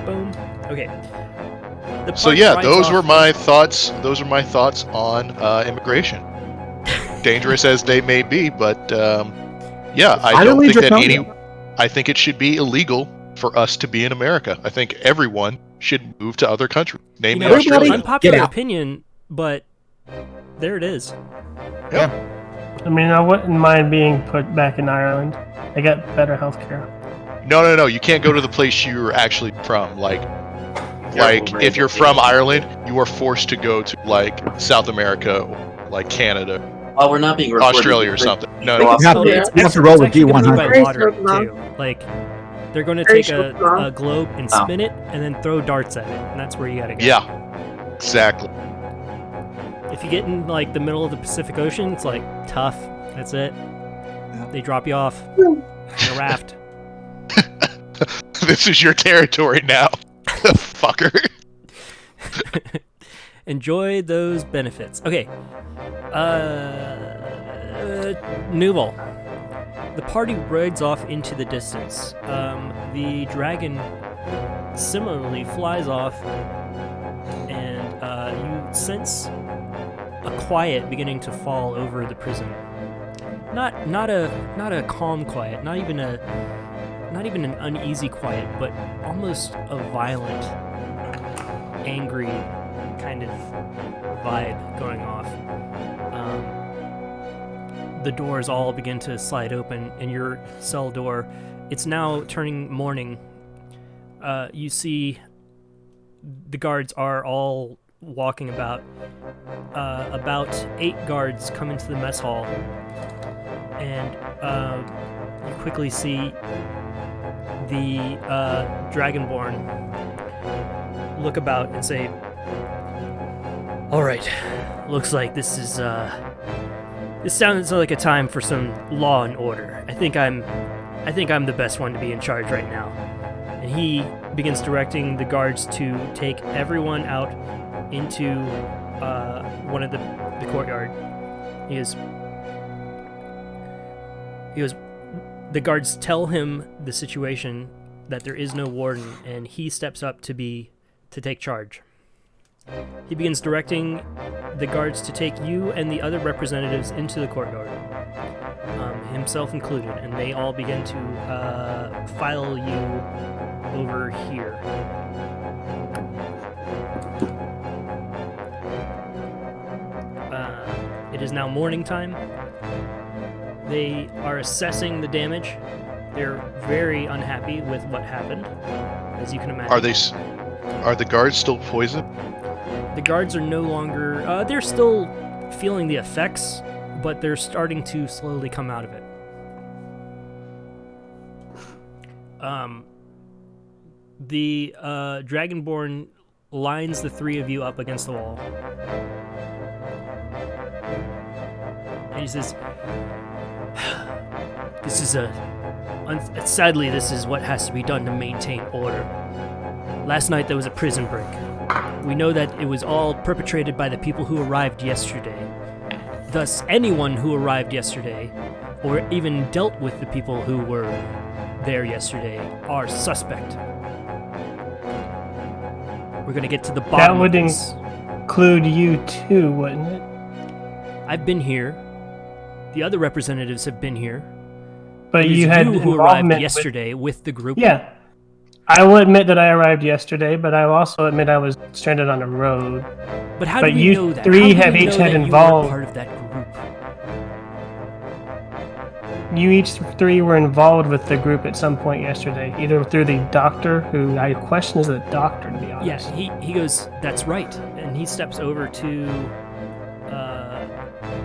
Boom. Okay. The So party yeah, rides those off. were my thoughts. Those are my thoughts on immigration. Dangerous as they may be, but yeah, I don't think that I think it should be illegal for us to be in America. I think everyone should move to other countries, namely Australia. Unpopular opinion, but there it is. Yeah. I mean, I wouldn't mind being put back in Ireland. They got better healthcare. No. You can't go to the place you're actually from. Like if you're from Ireland, you are forced to go to like South America, or like Canada. Oh, we're not being recorded. Australia or something. No, you have to roll with D100. By water too. Like they're going to take a globe and spin it, and then throw darts at it, and that's where you gotta go. Yeah, exactly. If you get in like the middle of the Pacific Ocean, it's like tough. That's it. They drop you off in a raft. This is your territory now, fucker. Enjoy those benefits. Okay. Nuvall. The party rides off into the distance. The dragon similarly flies off, and you sense a quiet beginning to fall over the prison. Not a calm quiet, not even an uneasy quiet, but almost a violent, angry kind of vibe going off. The doors all begin to slide open, and your cell door, it's now turning morning. You see the guards are all walking about. About 8 guards come into the mess hall, and you quickly see the Dragonborn look about and say, "All right, looks like this sounds like a time for some law and order. I think I'm the best one to be in charge right now." And he begins directing the guards to take everyone out into one of the courtyard. He goes, the guards tell him the situation, that there is no warden, and he steps up to take charge. He begins directing the guards to take you and the other representatives into the courtyard, himself included, and they all begin to file you over here. It is now morning time. They are assessing the damage. They're very unhappy with what happened, as you can imagine. Are the guards still poisoned? The guards are no longer... they're still feeling the effects, but they're starting to slowly come out of it. The Dragonborn lines the 3 of you up against the wall. And he says, sadly, this is what has to be done to maintain order. Last night there was a prison break. We know that it was all perpetrated by the people who arrived yesterday. Thus, anyone who arrived yesterday, or even dealt with the people who were there yesterday, are suspect. We're gonna get to the bottom of this. That would include you too, wouldn't it? I've been here. The other representatives have been here. But you had who arrived yesterday with the group. Yeah. I will admit that I arrived yesterday, but I will also admit I was stranded on a road. But how do we know that? But you 3 have each had involved. Part of that group. You each 3 were involved with the group at some point yesterday, either through the doctor, who I question is a doctor, to be honest. Yeah, he goes, "That's right," and he steps over to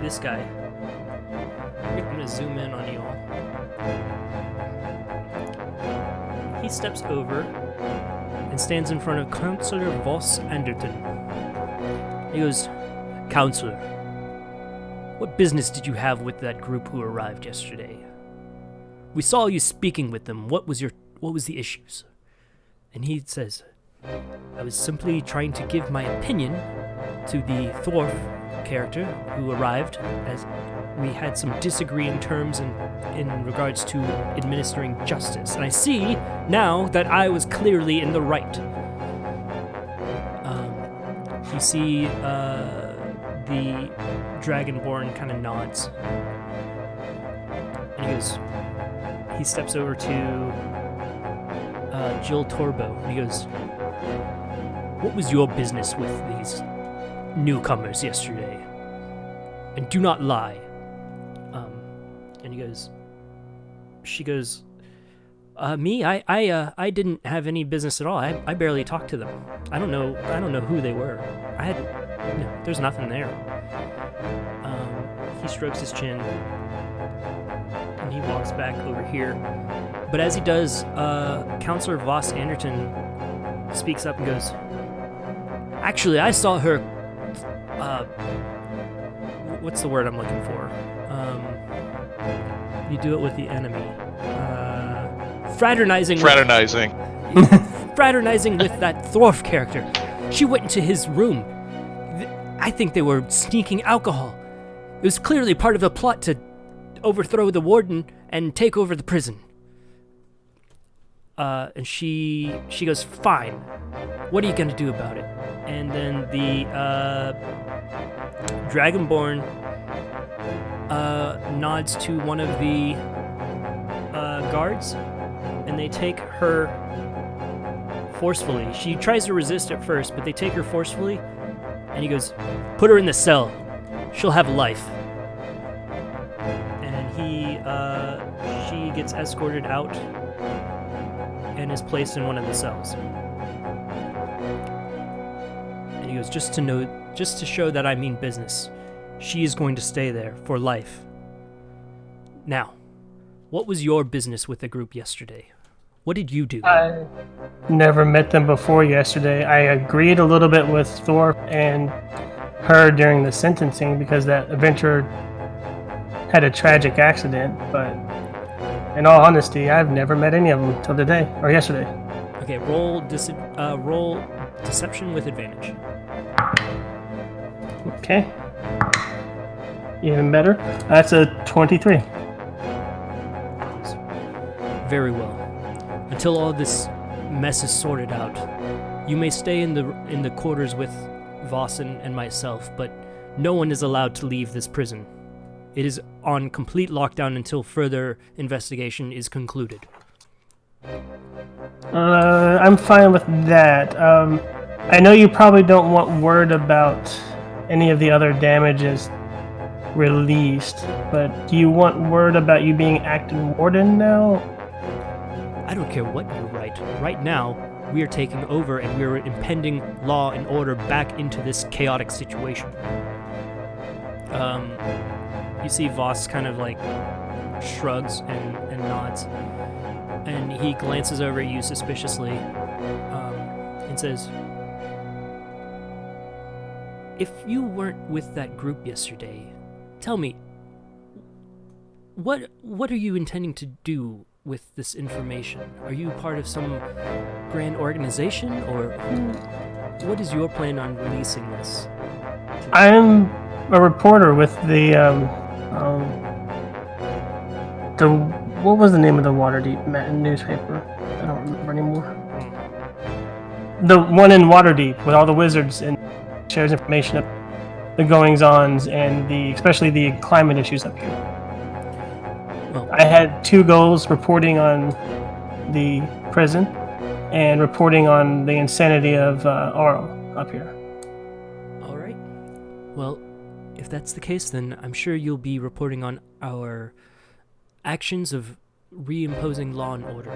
this guy. I'm gonna zoom in on you all. He steps over and stands in front of Councillor Voss Anderton. He goes, "Councillor, what business did you have with that group who arrived yesterday? We saw you speaking with them. What was the issues?" And he says, "I was simply trying to give my opinion to the Thorf character who arrived as we had some disagreeing terms in regards to administering justice. And I see now that I was clearly in the right. You see the Dragonborn kind of nods. And he steps over to Jill Torbo, and he goes, "What was your business with these newcomers yesterday? And do not lie." And she goes, "Me? I didn't have any business at all. I barely talked to them. I don't know who they were. There's nothing there." He strokes his chin, and he walks back over here. But as he does, Counselor Voss Anderton speaks up and goes, "Actually, I saw her, what's the word I'm looking for? You do it with the enemy. Fraternizing. Fraternizing with that Thorf character. She went into his room. I think they were sneaking alcohol. It was clearly part of a plot to overthrow the warden and take over the prison." And she goes, "Fine. What are you gonna do about it?" And then the Dragonborn nods to one of the guards, and they take her forcefully. She tries to resist at first, but they take her forcefully, and he goes, "Put her in the cell. She'll have life." And she gets escorted out and is placed in one of the cells. And he goes, just to show that I mean business, she is going to stay there for life. Now, what was your business with the group yesterday? What did you do? I never met them before yesterday. I agreed a little bit with Thorpe and her during the sentencing because that adventurer had a tragic accident, but in all honesty, I've never met any of them till today, or yesterday. Okay, roll deception with advantage. Okay. Even better. That's a 23. Very well. Until all this mess is sorted out, you may stay in the quarters with Vossen and myself, but no one is allowed to leave this prison. It is on complete lockdown until further investigation is concluded. I'm fine with that. I know you probably don't want word about any of the other damages released, but do you want word about you being acting warden now? I don't care what you write. Right now, we are taking over and we are impending law and order back into this chaotic situation. You see Voss kind of like shrugs and nods, and he glances over at you suspiciously and says, "If you weren't with that group yesterday, tell me, what are you intending to do with this information? Are you part of some grand organization, or what is your plan on releasing this?" I'm a reporter with the what was the name of the Waterdeep newspaper? I don't remember anymore. The one in Waterdeep with all the wizards and shares information of the goings-ons and especially the climate issues up here. Well, I had 2 goals: reporting on the prison and reporting on the insanity of Auril up here. all right. Well, if that's the case, then I'm sure you'll be reporting on our actions of reimposing law and order.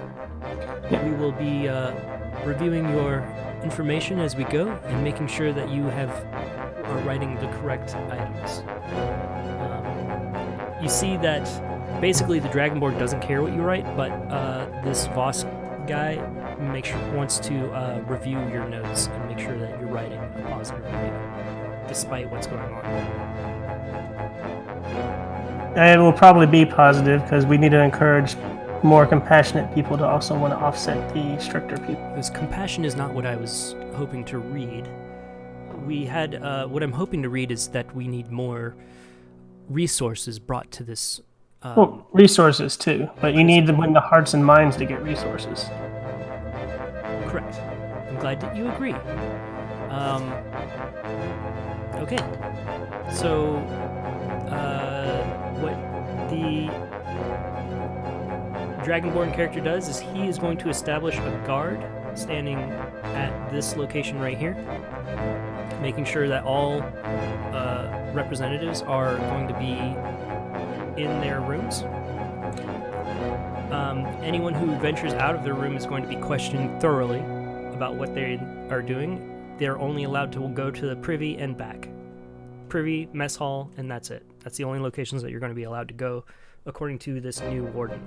We will be reviewing your information as we go and making sure that you are writing the correct items. You see that basically the Dragonborn doesn't care what you write, but this Voss guy wants to review your notes and make sure that you're writing a positive review, despite what's going on. It will probably be positive because we need to encourage more compassionate people to also want to offset the stricter people. Because compassion is not what I was hoping to read. we had what I'm hoping to read is that we need more resources brought to this. Well, resources too, but you need to win the hearts and minds to get resources. Correct. I'm glad that you agree. Okay. So, what the Dragonborn character does is he is going to establish a guard standing at this location right here, making sure that all representatives are going to be in their rooms. Anyone who ventures out of their room is going to be questioned thoroughly about what they are doing. They're only allowed to go to the privy and back. Privy, mess hall, and that's it. That's the only locations that you're going to be allowed to go according to this new warden,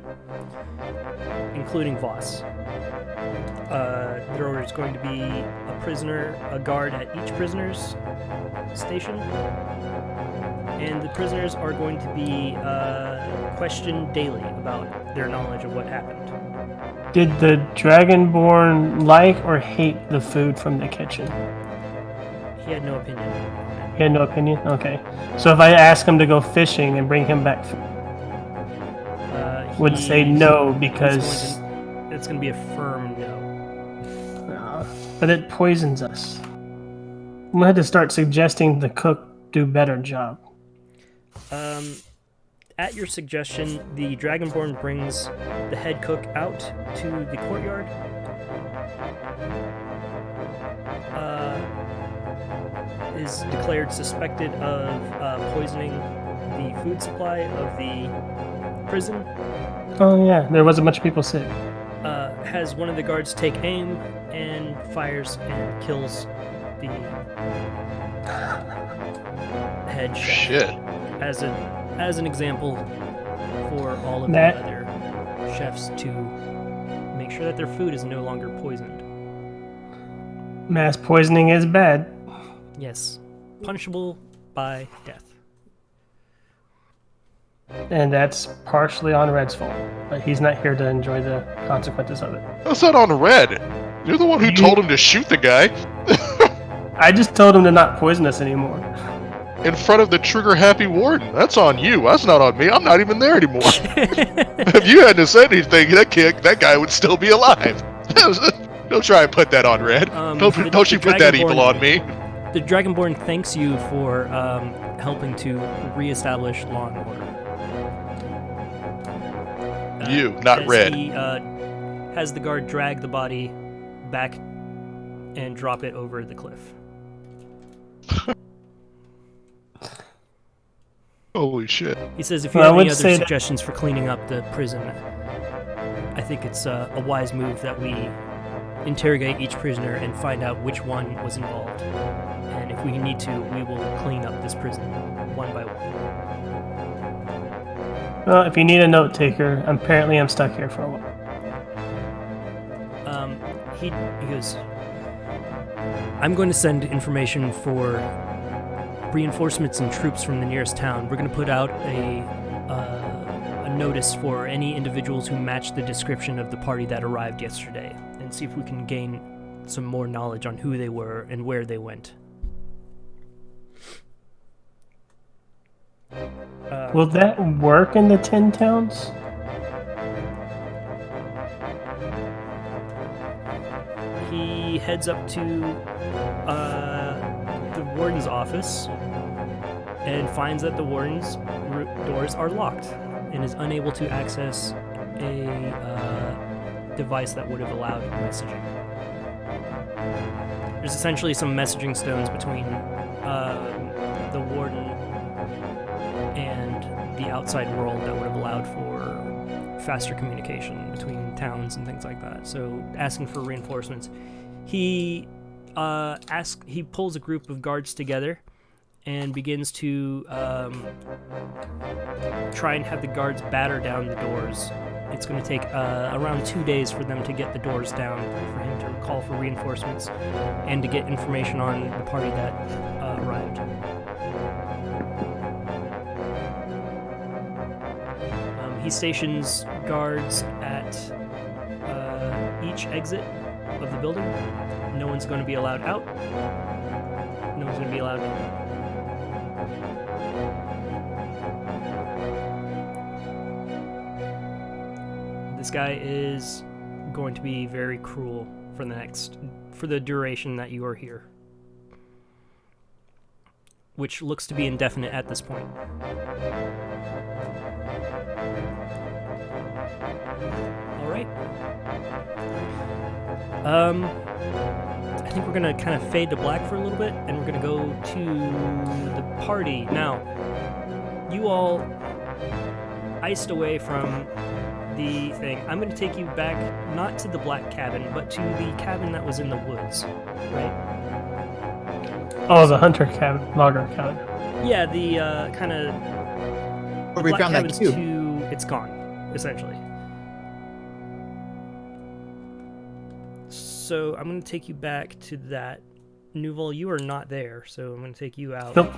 including Voss. There is going to be a guard at each prisoner's station, and the prisoners are going to be questioned daily about their knowledge of what happened. Did the Dragonborn like or hate the food from the kitchen? He had no opinion. He had no opinion? Okay. So if I ask him to go fishing and bring him back food, would say no because... It's going to be a firm no. But it poisons us. I'm going to have to start suggesting the cook do a better job. At your suggestion, the Dragonborn brings the head cook out to the courtyard. Is declared suspected of poisoning the food supply of the prison. Oh yeah, there was a bunch of people sick. Has one of the guards take aim and fires and kills the head chef. Shit. As an example for all of the other chefs to make sure that their food is no longer poisoned. Mass poisoning is bad. Yes. Punishable by death. And that's partially on Red's fault. But he's not here to enjoy the consequences of it. That's not on Red. You're the one who told him to shoot the guy. I just told him to not poison us anymore. In front of the trigger-happy warden. That's on you. That's not on me. I'm not even there anymore. If you hadn't said anything, that guy would still be alive. Don't try and put that on Red. Don't you put that evil on me. The Dragonborn thanks you for helping to reestablish law and order. You, not Red. He has the guard drag the body back and drop it over the cliff. Holy shit. He says if you have any other suggestions for cleaning up the prison, I think it's a wise move that we interrogate each prisoner and find out which one was involved. And if we need to, we will clean up this prison one by one. Well, if you need a note taker, apparently I'm stuck here for a while. He goes, I'm going to send information for reinforcements and troops from the nearest town. We're going to put out a notice for any individuals who match the description of the party that arrived yesterday, and see if we can gain some more knowledge on who they were and where they went. Will that work in the 10 towns? He heads up to the warden's office and finds that the warden's doors are locked and is unable to access a device that would have allowed messaging. There's essentially some messaging stones between the warden and the outside world that would have allowed for faster communication between towns and things like that. So asking for reinforcements. He pulls a group of guards together and begins to try and have the guards batter down the doors. It's going to take around 2 days for them to get the doors down, for him to call for reinforcements, and to get information on the party that arrived. He stations guards at each exit of the building. No one's going to be allowed out. No one's gonna be allowed. This guy is going to be very cruel for the duration that you are here, which looks to be indefinite at this point. All right. I think we're gonna kind of fade to black for a little bit, and we're gonna go to the party now. You all iced away from the thing. I'm going to take you back, not to the black cabin, but to the cabin that was in the woods, right? Oh, the hunter cabin, logger cabin. Yeah, the kind of... Where we found that cube. It's gone, essentially. So I'm going to take you back to that. Nuvall, you are not there, so I'm going to take you out. Nope.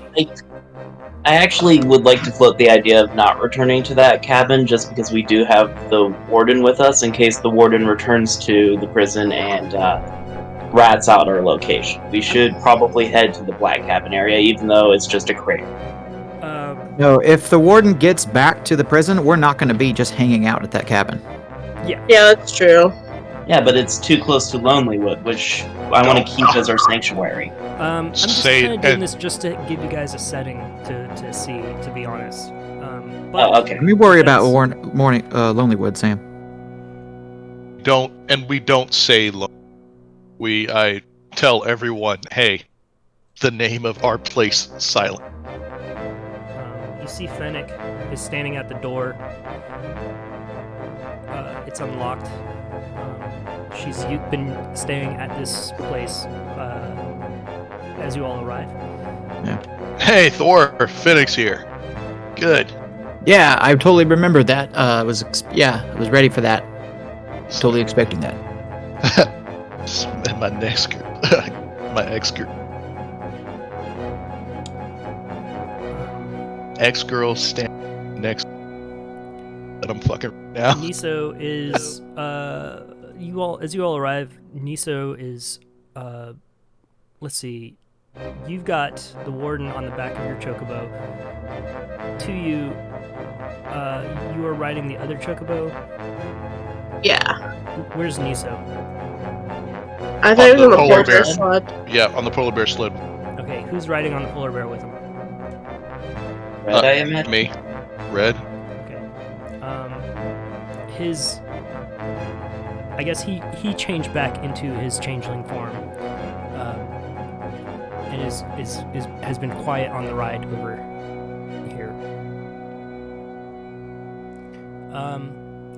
I actually would like to float the idea of not returning to that cabin just because we do have the warden with us in case the warden returns to the prison and rats out our location. We should probably head to the black cabin area, even though it's just a crater. No, if the warden gets back to the prison, we're not going to be just hanging out at that cabin. Yeah, that's true. Yeah, but it's too close to Lonelywood, which I want to keep as our sanctuary. I'm just kind of doing this just to give you guys a setting to see, to be honest. But okay. Let me worry about Lonelywood, Sam. We don't say I tell everyone, hey, the name of our place is silent. You see Fennec is standing at the door. It's unlocked. She's been staying at this place as you all arrive. Yeah. Hey, Thor, Phoenix here. Good. Yeah, I totally remembered that. I was ready for that. Totally expecting that. And my next my ex-girl stand next that I'm fucking now. Niso is as you all arrive, Niso is let's see. You've got the warden on the back of your chocobo. To you, you are riding the other chocobo. Yeah. Where's Niso? I thought it was on the polar bear sled. Yeah, on the polar bear sled. Okay, who's riding on the polar bear with him? Red, I imagine? Me. Red. Okay. I guess he changed back into his changeling form, and has been quiet on the ride over here.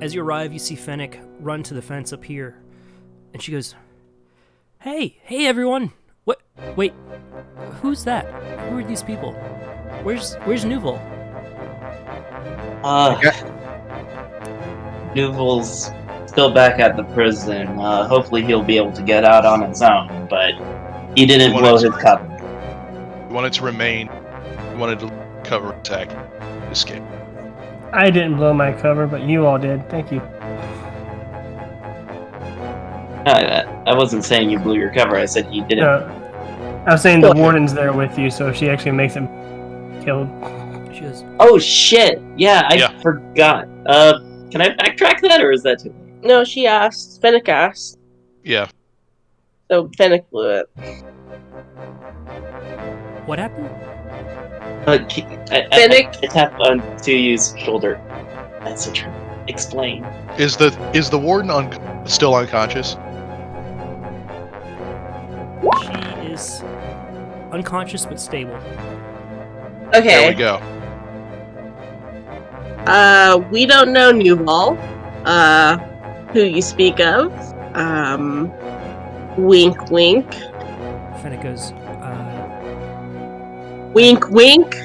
As you arrive, you see Fennec run to the fence up here, and she goes, "Hey everyone! What? Wait, who's that? Who are these people? Where's Nuvall?" Nuvall's still back at the prison. Hopefully he'll be able to get out on his own, but he didn't blow his cover. He wanted to remain. He wanted to cover attack. Escape. I didn't blow my cover, but you all did. Thank you. I wasn't saying you blew your cover. I said he didn't. I was saying the warden's there with you, so if she actually makes him killed. She goes, Oh shit! Yeah, I forgot. Can I backtrack that, or is that too late? No, she asked. Fennec asked. Yeah. So Fennec blew it. "What happened?" Fennec? I tapped on Tuyu's shoulder. That's a term. Explain. Is the warden still unconscious? She is unconscious but stable. Okay. There we go. We don't know Nuvall, who you speak of. Wink, wink. Fennec goes, Wink, wink.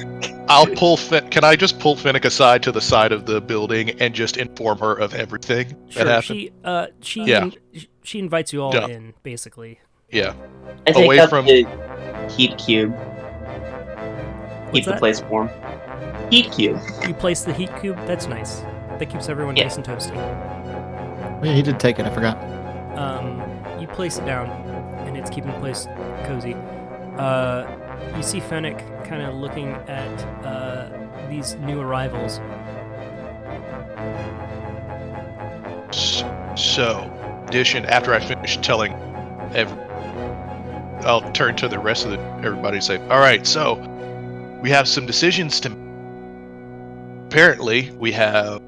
I'll pull. Can I just pull Finnick aside to the side of the building and just inform her of everything that happened? She invites you all in, basically. Yeah. I take Away up from the heat cube. Keep the that? place warm. Heat cube. You place the heat cube. That's nice. That keeps everyone nice and toasty. Yeah, he did take it. I forgot. You place it down, and it's keeping the place cozy. You see Fennec kind of looking at these new arrivals. So, addition, after I finish telling I'll turn to the rest of everybody and say, all right, so we have some decisions to make. Apparently, we have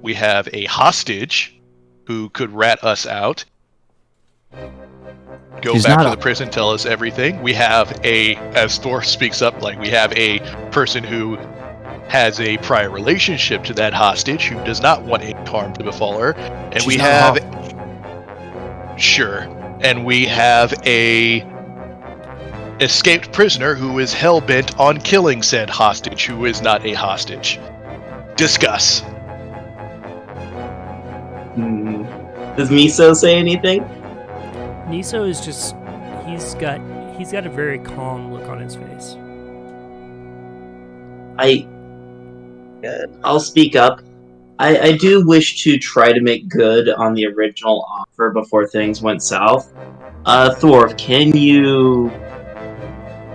a hostage who could rat us out. Go back to the prison, tell us everything. We have as Thor speaks up, we have a person who has a prior relationship to that hostage who does not want any harm to befall her. And we have a escaped prisoner who is hell-bent on killing said hostage who is not a hostage. Discuss. Does Miso say anything? Niso is just he's got a very calm look on his face. I'll speak up. I do wish to try to make good on the original offer before things went south. Thor, can you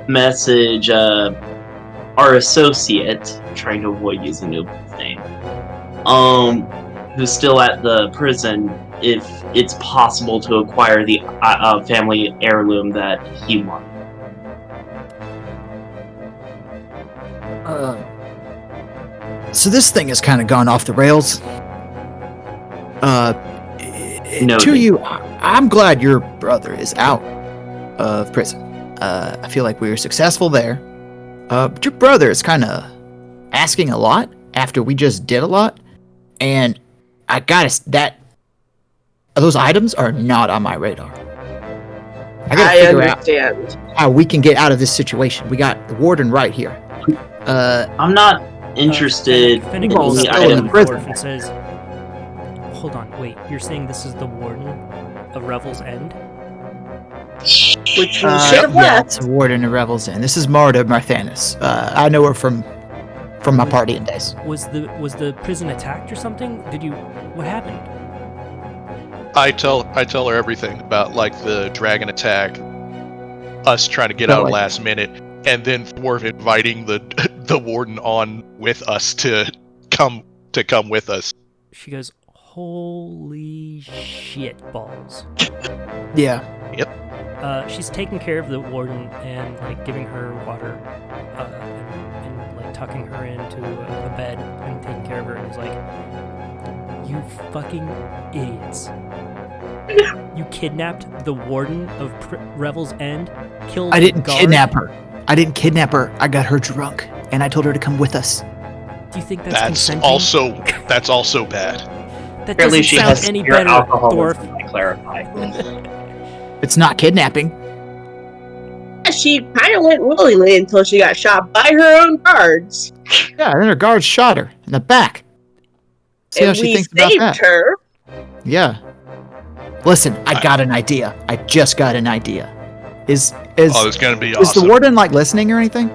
message our associate, trying to avoid using Nuvall's name, who's still at the prison, if it's possible to acquire the family heirloom that he won? So this thing has kind of gone off the rails. To you, I'm glad your brother is out of prison. I feel like we were successful there. But your brother is kind of asking a lot after we just did a lot. And I gotta, those items are not on my radar. I understand how we can get out of this situation. We got the warden right here. I'm not interested in the item. And says, hold on, wait, you're saying this is the warden of Revel's End? Which you should have left. It's the warden of Revel's End. This is Marta Marthanis. I know her from my partying days. Was the prison attacked or something? What happened? I tell her everything about the dragon attack, us trying to get out last minute, and then Thor inviting the warden on with us to come with us. She goes, holy shit balls. Yeah. Yep. She's taking care of the warden and giving her water and tucking her into a bed and taking care of her, and is like, you fucking idiots. You kidnapped the warden of Revel's End, killed I didn't guard? kidnap her. I got her drunk, and I told her to come with us. Do you think that's consenting? That's also bad. That doesn't sound any better, Thorpe. Clarify. It's not kidnapping. She kind of went willingly until she got shot by her own guards. Yeah, and then her guards shot her in the back. See how she thinks about that. Her. Yeah. Listen, I got an idea. I just got an idea. Is it's gonna be awesome. Is the warden listening or anything,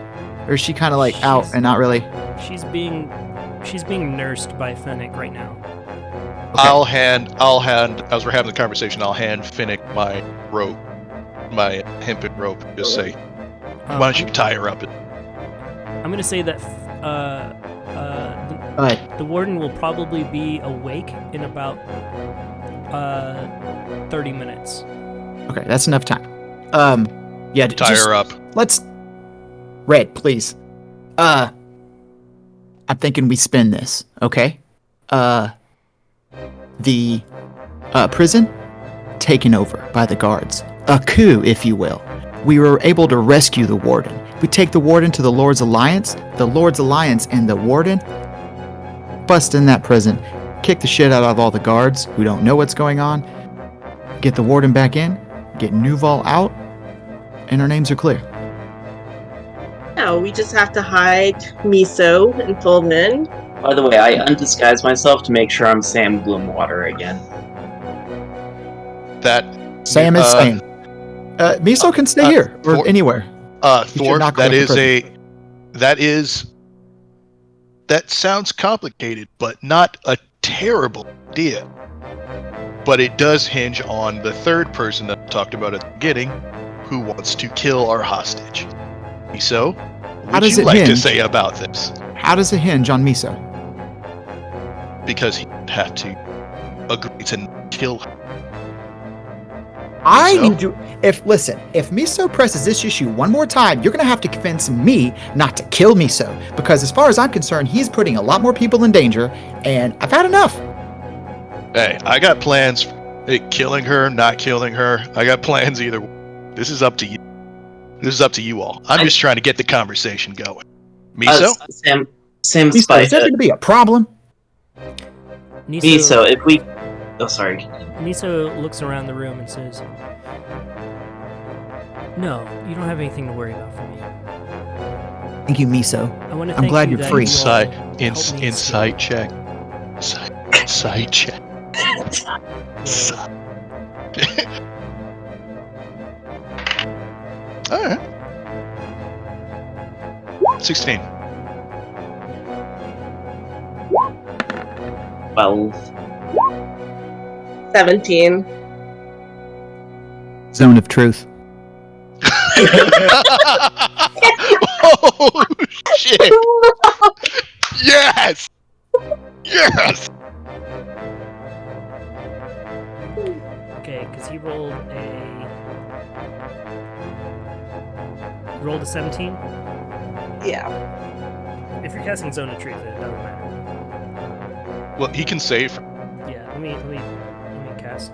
or is she kind of out and not really? She's being nursed by Fennec right now. Okay. I'll hand. As we're having the conversation, I'll hand Fennec my rope, my hempen rope. And just say, why don't you tie her up? I'm gonna say that the warden will probably be awake in about 30 minutes. Okay, that's enough time. Yeah, tie her up. Let's Red, please. I'm thinking we spin this, okay? The prison taken over by the guards. A coup, if you will. We were able to rescue the warden. We take the warden to the Lord's Alliance. The Lord's Alliance and the warden bust in that prison, kick the shit out of all the guards who don't know what's going on, get the warden back in, get Nuvall out, and our names are clear. No, we just have to hide Miso until then. By the way, I undisguised myself to make sure I'm Sam Gloomwater again. Sam is Sam. Miso can stay here or anywhere. Thor, that sounds complicated, but not a terrible idea. But it does hinge on the third person that I talked about at the beginning, who wants to kill our hostage. Miso, what How would does you it like to hinge? say about this? How does it hinge on Miso? Because he'd have to agree to not kill her. I Miso? need you. If Miso presses this issue one more time, you're gonna have to convince me not to kill Miso. Because as far as I'm concerned, he's putting a lot more people in danger, and I've had enough. Hey, I got plans. Hey, killing her, not killing her. I got plans either way. This is up to you. This is up to you all. I'm just trying to get the conversation going. Miso? Sam Miso, Spike. is that gonna be a problem? Miso, if we... Oh, sorry. Miso looks around the room and says, "No, you don't have anything to worry about for me. Thank you, Miso. I want to I'm thank glad you you're that free. you all helped me escape." Insight check. Insight check. Alright. 16. 12. 17. Zone of truth. Oh shit! Yes! Yes! Okay, because he rolled a 17. Yeah. If you're casting Zone of Truth, it doesn't matter. Well, he can save. Yeah, let me cast.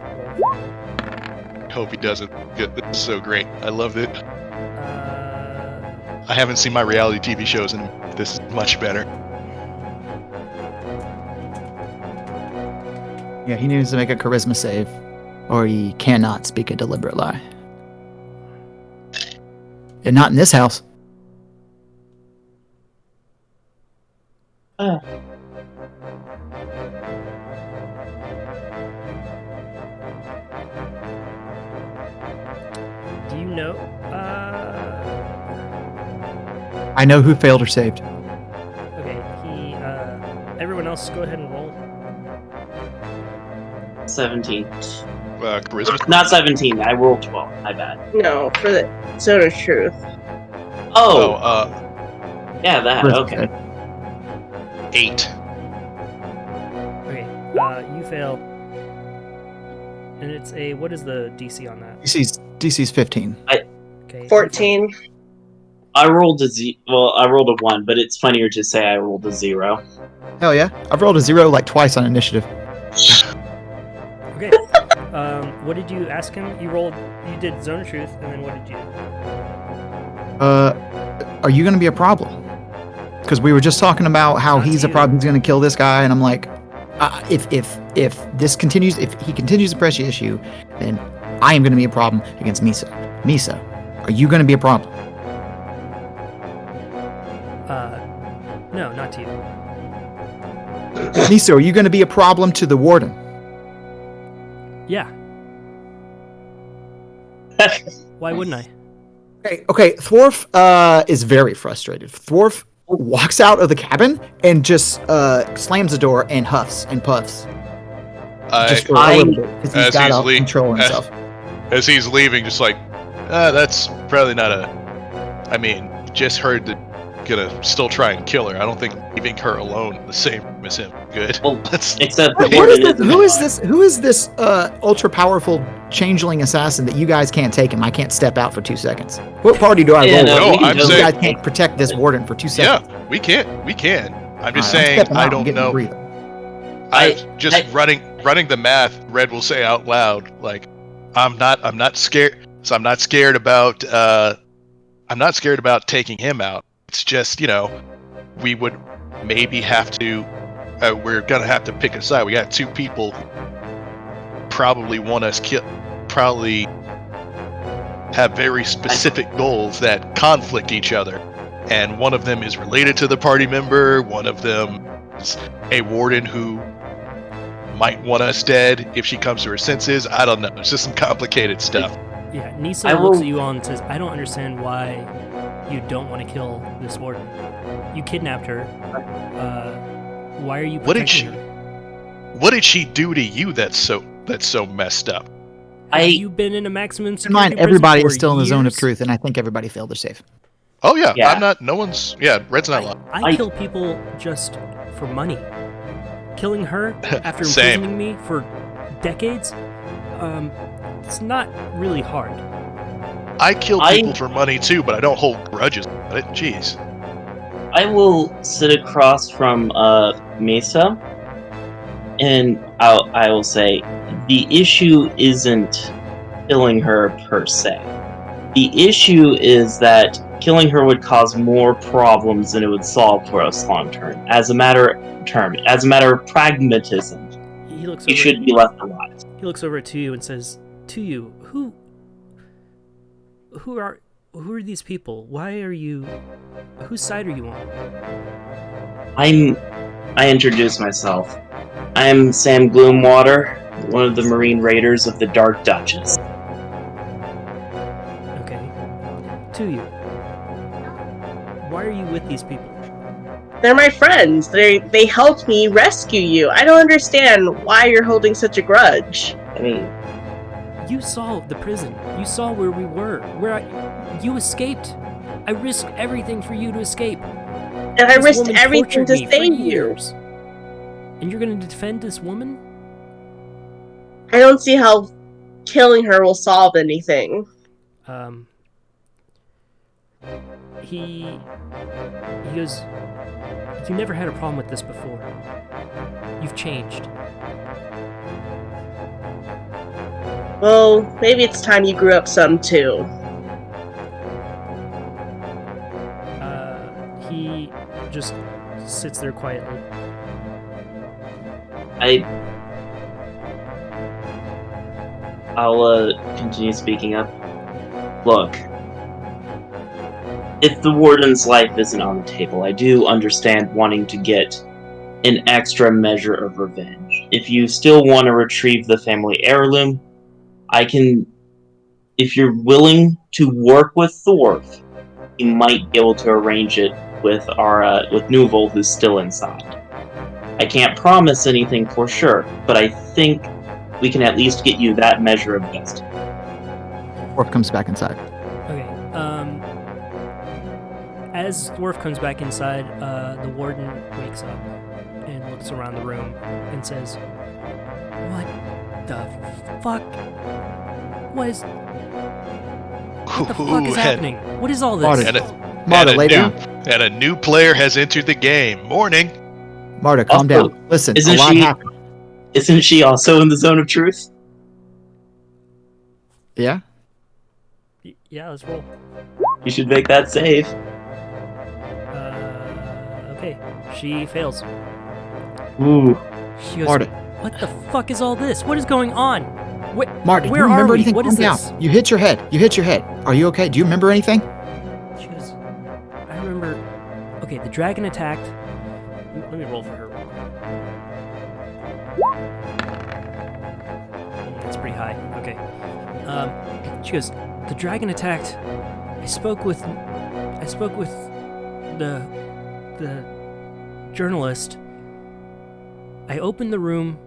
Hope he doesn't. Good. This is so great. I love it. Uh, I haven't seen my reality TV shows, and this is much better. Yeah, he needs to make a charisma save, or he cannot speak a deliberate lie. And not in this house. do you know? I know who failed or saved. Okay, everyone else, go ahead and roll. 17. Charisma. Not 17. I rolled 12. My bad. No, for the Zone of Truth. Oh, Oh, yeah, that. Charisma Okay. save. 8. Okay, you fail. And it's a, what is the DC on that? DC's 15. Okay. 14. I rolled a 1, but it's funnier to say I rolled a 0. Hell yeah. I've rolled a 0 like twice on initiative. Okay. What did you ask him? You did Zone of Truth, and then what did you do? Are you going to be a problem? Because we were just talking about how Not he's to a you. problem. He's going to kill this guy, and I'm like, if this continues, if he continues to press the issue, then I am going to be a problem against Miso. Miso, are you going to be a problem? No, not to you. Miso, are you going to be a problem to the warden? Yeah. Why wouldn't I? Okay. Thworf is very frustrated. Thworf walks out of the cabin and just slams the door and huffs and puffs. Just for a little bit, because he's as got he's to lea- control as- himself. As he's leaving, just like, that's probably not I mean, just heard that gonna still try and kill her. I don't think leaving her alone in the same room as him. Good. Well, That's except the What is warden this? isn't Who is this ultra powerful changeling assassin that you guys can't take him? I can't step out for 2 seconds. What party do I Yeah, roll? no, with? No, we can I'm You totally- saying- guys can't protect this warden for 2 seconds. yeah, we can. I'm just All right, saying. stepping out I and don't getting a know. breather. Running the math. Red will say out loud, like, I'm not scared. So I'm not scared about. I'm not scared about taking him out. It's just, we would maybe have to. We're gonna have to pick a side. We got 2 people who probably want us killed. Probably have very specific goals that conflict each other, and one of them is related to the party member. One of them is a warden who might want us dead if she comes to her senses. I don't know. It's just some complicated stuff. Yeah, Nisa I looks will- at you all and says, I don't understand why you don't want to kill this warden. You kidnapped her. Why are you What did protecting she- her? What did she do to you that's so messed up? Have you been in a maximum security prison? Everybody is still in the zone of truth, and I think everybody failed their save. Oh yeah, I'm not. No one's. Yeah, Red's not lying. I kill people just for money. Killing her after imprisoning me for decades, it's not really hard. I kill people for money too, but I don't hold grudges about it. Jeez. I will sit across from Mesa, and I will say, the issue isn't killing her per se. The issue is that killing her would cause more problems than it would solve for us long term. As a matter of pragmatism, he should be left alive. He looks over to you and says, "To you, who are these people? Why are you? Whose side are you on?" I introduce myself. I'm Sam Gloomwater, one of the Marine Raiders of the Dark Duchess. Okay. To you. Why are you with these people? They're my friends. They helped me rescue you. I don't understand why you're holding such a grudge. I mean, you saw the prison. You saw where we were. You escaped. I risked everything for you to escape. And I risked everything to save you. And you're going to defend this woman? I don't see how killing her will solve anything. He goes, "You never had a problem with this before. You've changed." Well, maybe it's time you grew up some too. He just sits there quietly. I'll continue speaking up. Look, if the warden's life isn't on the table, I do understand wanting to get an extra measure of revenge. If you still want to retrieve the family heirloom, I can... If you're willing to work with Thorf, you might be able to arrange it with with Nuvall, who's still inside. I can't promise anything for sure, but I think we can at least get you that measure of justice. Thorf comes back inside. Okay. As Thorf comes back inside, the warden wakes up and looks around the room and says, "What the fuck? What the fuck is happening? What is all this?" Marta, lay down. And a new player has entered the game. Morning. Marta, calm down. Listen, a lot happened. Isn't she also in the zone of truth? Yeah? Yeah, let's roll. You should make that save. Okay. She fails. Ooh. She goes, Marta. "What the fuck is all this? What is going on? Marta, do you remember anything? What is this? You hit your head. Are you okay? Do you remember anything? She goes, "I remember... Okay, the dragon attacked..." Let me roll for her real quick. That's pretty high. Okay. She goes, "The dragon attacked. I spoke with the journalist. I opened the room.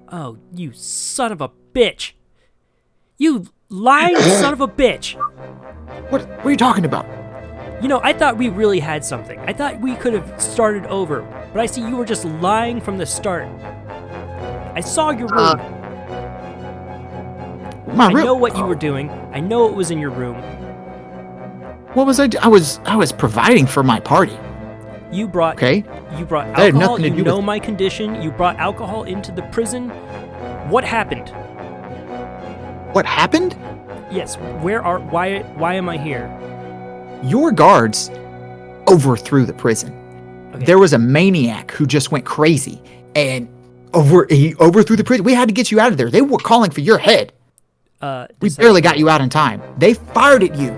Oh, you son of a bitch! You lying son of a bitch! What are you talking about? You know, I thought we really had something. I thought we could have started over, but I see you were just lying from the start. I saw your room. I know what you were doing. I know it was in your room. What was I? I was providing for my party. You brought alcohol. Had nothing to do with... with... my condition. You brought alcohol into the prison. What happened? What happened? Yes. Why am I here? Your guards overthrew the prison. Okay. There was a maniac who just went crazy and he overthrew the prison. We had to get you out of there. They were calling for your head. We barely got you out in time. They fired at you.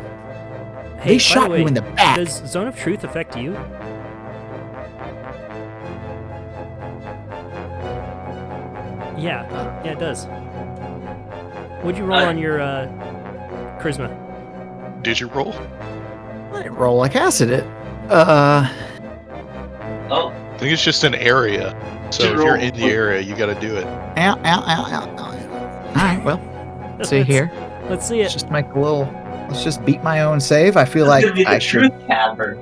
Hey, they shot you in the back. Does Zone of Truth affect you? Yeah, it does. What'd you roll on your charisma? Did you roll? I didn't roll. I casted it. Oh. I think it's just an area. So if you're in the area, you got to do it. Ow. All right, well. See here. Let's see Let's it. just make a little. Let's just beat my own save. I feel like It's gonna be I the should. truth cavern.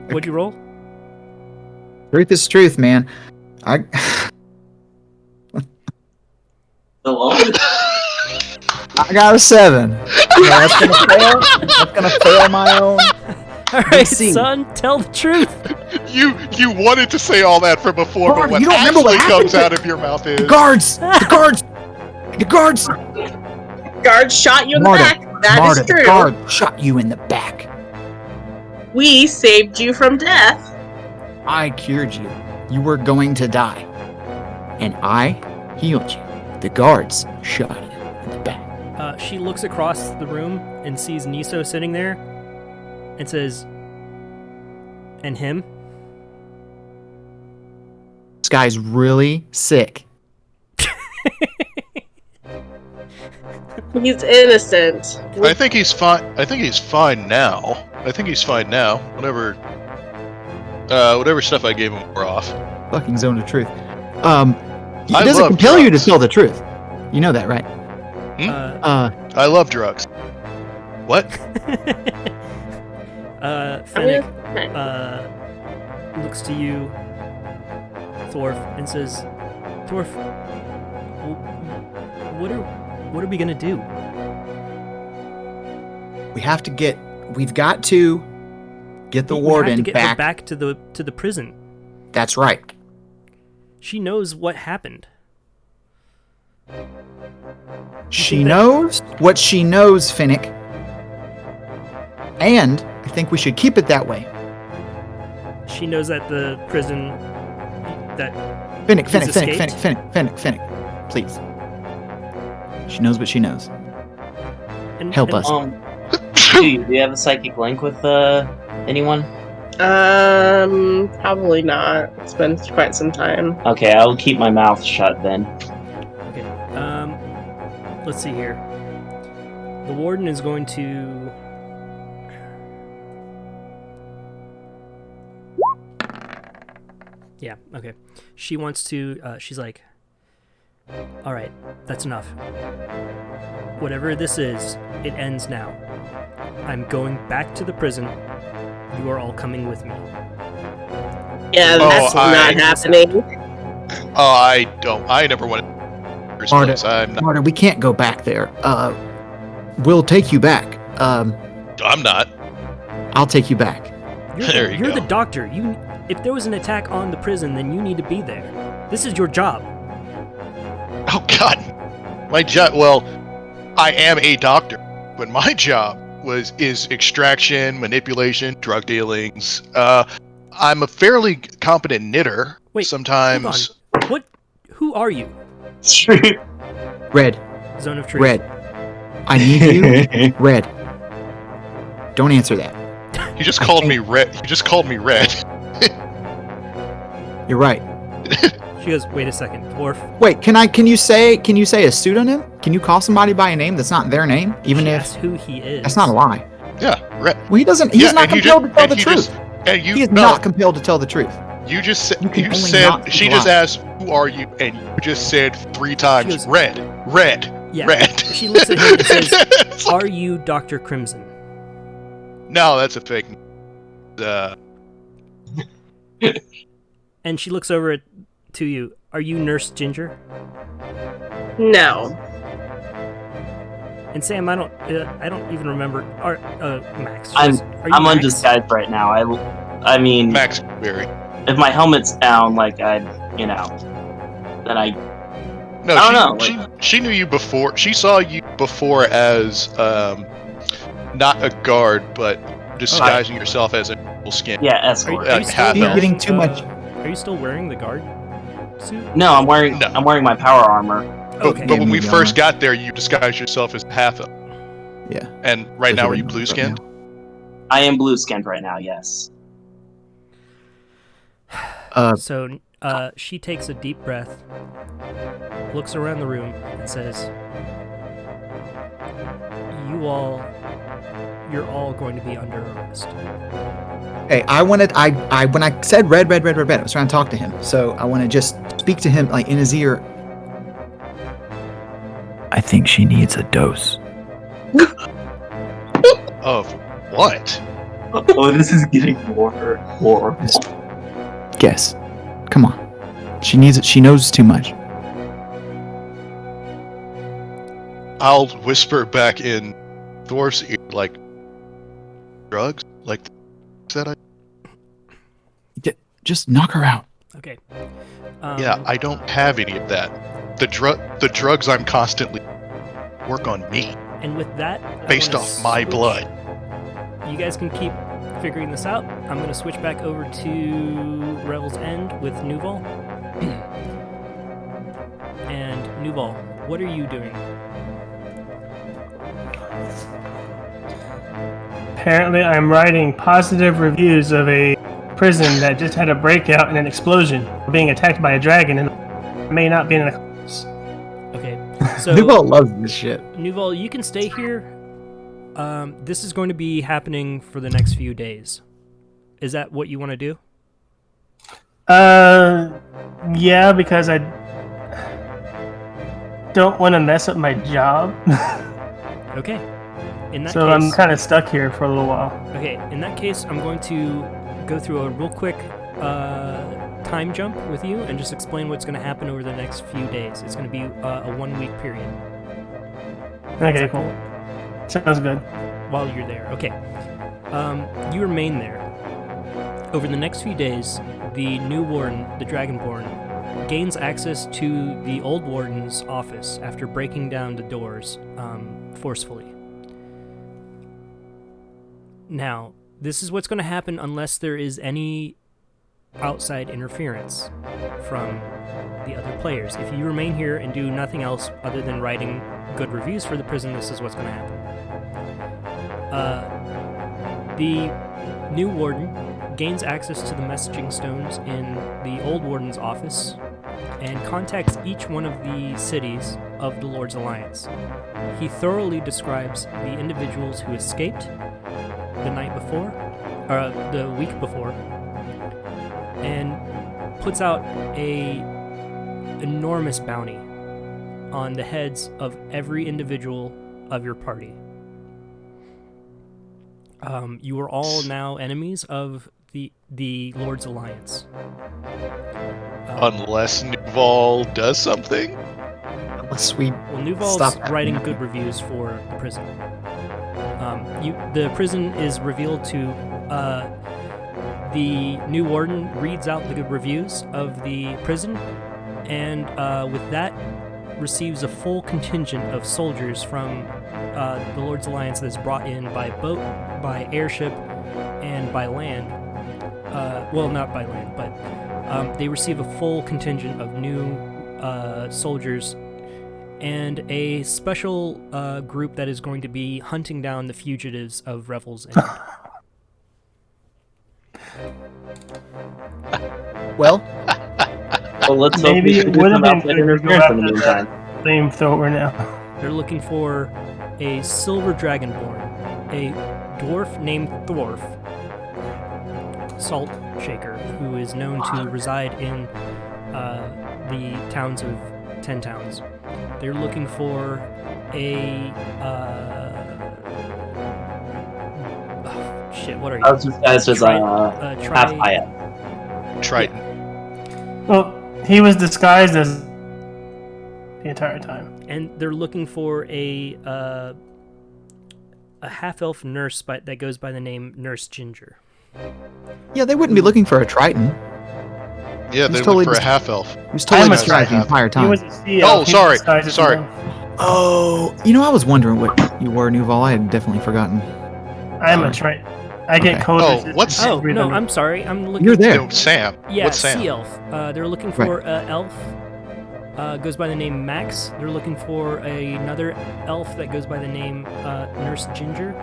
What'd you roll? Truth is truth, man. I. The longest. I got a 7. That's gonna fail. That's gonna fail my own. All right, see. son, tell the truth. You wanted to say all that from before, Bard, but what you don't remember actually what comes happened? out of your mouth is The guards. The guards. The guards. Guard shot you in Marta, the back. That Marta, is the true. guard shot you in the back. We saved you from death. I cured you. You were going to die, and I healed you. The guards shot you in the back. She looks across the room and sees Niso sitting there and says, and him? This guy's really sick. He's innocent. I think he's fine. I think he's fine now. Whatever stuff I gave him wore off. Fucking zone of truth. It I doesn't love compel you to drugs. tell the truth. You know that, right? I love drugs. What? Fennec looks to you, Thorf, and says, Thorf, what are we gonna do? We've got to get the warden we have to get back. her back to the prison. That's right. She knows what happened. She knows what she knows, Finnick. And I think we should keep it that way. She knows that the prison that Finnick, He's Finnick. Please. She knows what she knows. and, Help and- us. Do you have a psychic link with anyone? Probably not. It's been quite some time. Okay, I'll keep my mouth shut then. Okay. Let's see here. The warden is going to. Yeah. Okay. She wants to. She's like. All right. That's enough. Whatever this is, it ends now. I'm going back to the prison. You are all coming with me. Yeah, Oh, that's not happening. Oh, I never wanted. Marta, I'm not. Marta, we can't go back there. We'll take you back. I'm not. I'll take you back. There you You're go. the doctor. If there was an attack on the prison, then you need to be there. This is your job. Oh God, my job. Well, I am a doctor, but my job is extraction, manipulation, drug dealings. I'm a fairly competent knitter. Wait, sometimes. Hold on. What? Who are you? Red, Zone of truth. Red. I need you. Red. Don't answer that. You just called me red. You just called me red. You're right. She goes, wait a second, dwarf. Wait, can you say a pseudonym? Can you call somebody by a name that's not their name, even She if asks who he is. that's not a lie? Yeah, red. Well, he doesn't. He's Yeah, not and you compelled just- to tell and the you truth. just- And you He is no, not compelled to tell the truth. You just said You can you only said not she lie. just asked who are you, and you just said 3 times She goes- red. Yeah. Red. She looks at him and says, It's like- "Are you Dr. Crimson?" No, that's a fake. And she looks over to you. Are you Nurse Ginger? No. And Sam, I don't even remember. Max. She I'm goes, "Are you I'm Max?" undisguised right now. I mean, Max Berry. if my helmet's down, like then I No, I don't know, she knew you before. She saw you before as not a guard, but disguising yourself as a full skin. yeah Are you, escort. are you still Half You're wearing, getting too much. Are you still wearing the guard suit? No, I'm wearing No. my power armor. But, Okay. but when we Yeah. first got there, you disguised yourself as half elf. Yeah. And right now, are you Right blue skinned? I am blue skinned right now. Yes. So she takes a deep breath, looks around the room, and says, you're all going to be under arrest." Hey, when I said red, I was trying to talk to him. So I want to just speak to him like in his ear. I think she needs a dose. Of what? Oh, this is getting more horrible. Just guess. Come on. She needs it. She knows too much. I'll whisper back in Thor's ear, like, drugs? Like, said I? Just knock her out. Okay. Yeah, I don't have any of that. The drugs I'm constantly work on me, And with that, I based wanna off my switch. blood. You guys can keep figuring this out. I'm going to switch back over to Revel's End with Nuvall. And Nuvall, what are you doing? Apparently, I'm writing positive reviews of a prison that just had a breakout and an explosion, being attacked by a dragon, and may not be in a. Okay, so Nuvall loves this shit. Nuvall, you can stay here. This is going to be happening for the next few days. Is that what you want to do? Yeah, because I don't want to mess up my job. Okay. In that So case, I'm kind of stuck here for a little while. okay, in that case, I'm going to go through a real quick time jump with you and just explain what's going to happen over the next few days. It's going to be a 1 week period. Okay, cool. Sounds good. While you're there. Okay. You remain there. Over the next few days, the new warden, the Dragonborn, gains access to the old warden's office after breaking down the doors forcefully. Now, this is what's going to happen unless there is any outside interference from the other players. If you remain here and do nothing else other than writing good reviews for the prison, this is what's going to happen. The new warden gains access to the messaging stones in the old warden's office and contacts each one of the cities of the Lord's Alliance. He thoroughly describes the individuals who escaped the night before, or the week before, and puts out a enormous bounty on the heads of every individual of your party. You are all now enemies of the Lord's Alliance. Unless Nuvall does something. Unless we Well, Nuvall's stop writing good reviews for the prison. The prison is revealed to the new warden reads out the good reviews of the prison, and with that receives a full contingent of soldiers from the Lord's Alliance that's brought in by boat, by airship, and by land. Well, not by land, but they receive a full contingent of new soldiers and a special group that is going to be hunting down the fugitives of Revel's End. well, Well, let's hope Maybe we it can do would have some been outside good to go interference in the after meantime. that flamethrower now. They're looking for a silver dragonborn, a dwarf named Thorf, salt shaker, who is known to reside in the towns of 10 towns. They're looking for a shit. What are you? I was disguised as half Hyatt. Triton. Well, he was disguised as the entire time. And they're looking for a half-elf nurse that goes by the name Nurse Ginger. yeah, they wouldn't be looking for a Triton. Yeah, He's they totally look for a dis- half elf. He was totally I'm a disguised the Triton. entire He time. was a sea Oh, elf. He was sorry, disguised as sorry. an elf. Oh, I was wondering what you were, Nuvall. I had definitely forgotten. I'm a Triton. I get Okay. code Oh, resistance what's- to Oh, everything. no, I'm sorry. I'm looking. You're there. No, Sam. Yeah, What's Sam? sea elf. They're looking for an elf. Goes by the name Max. They're looking for another elf that goes by the name Nurse Ginger.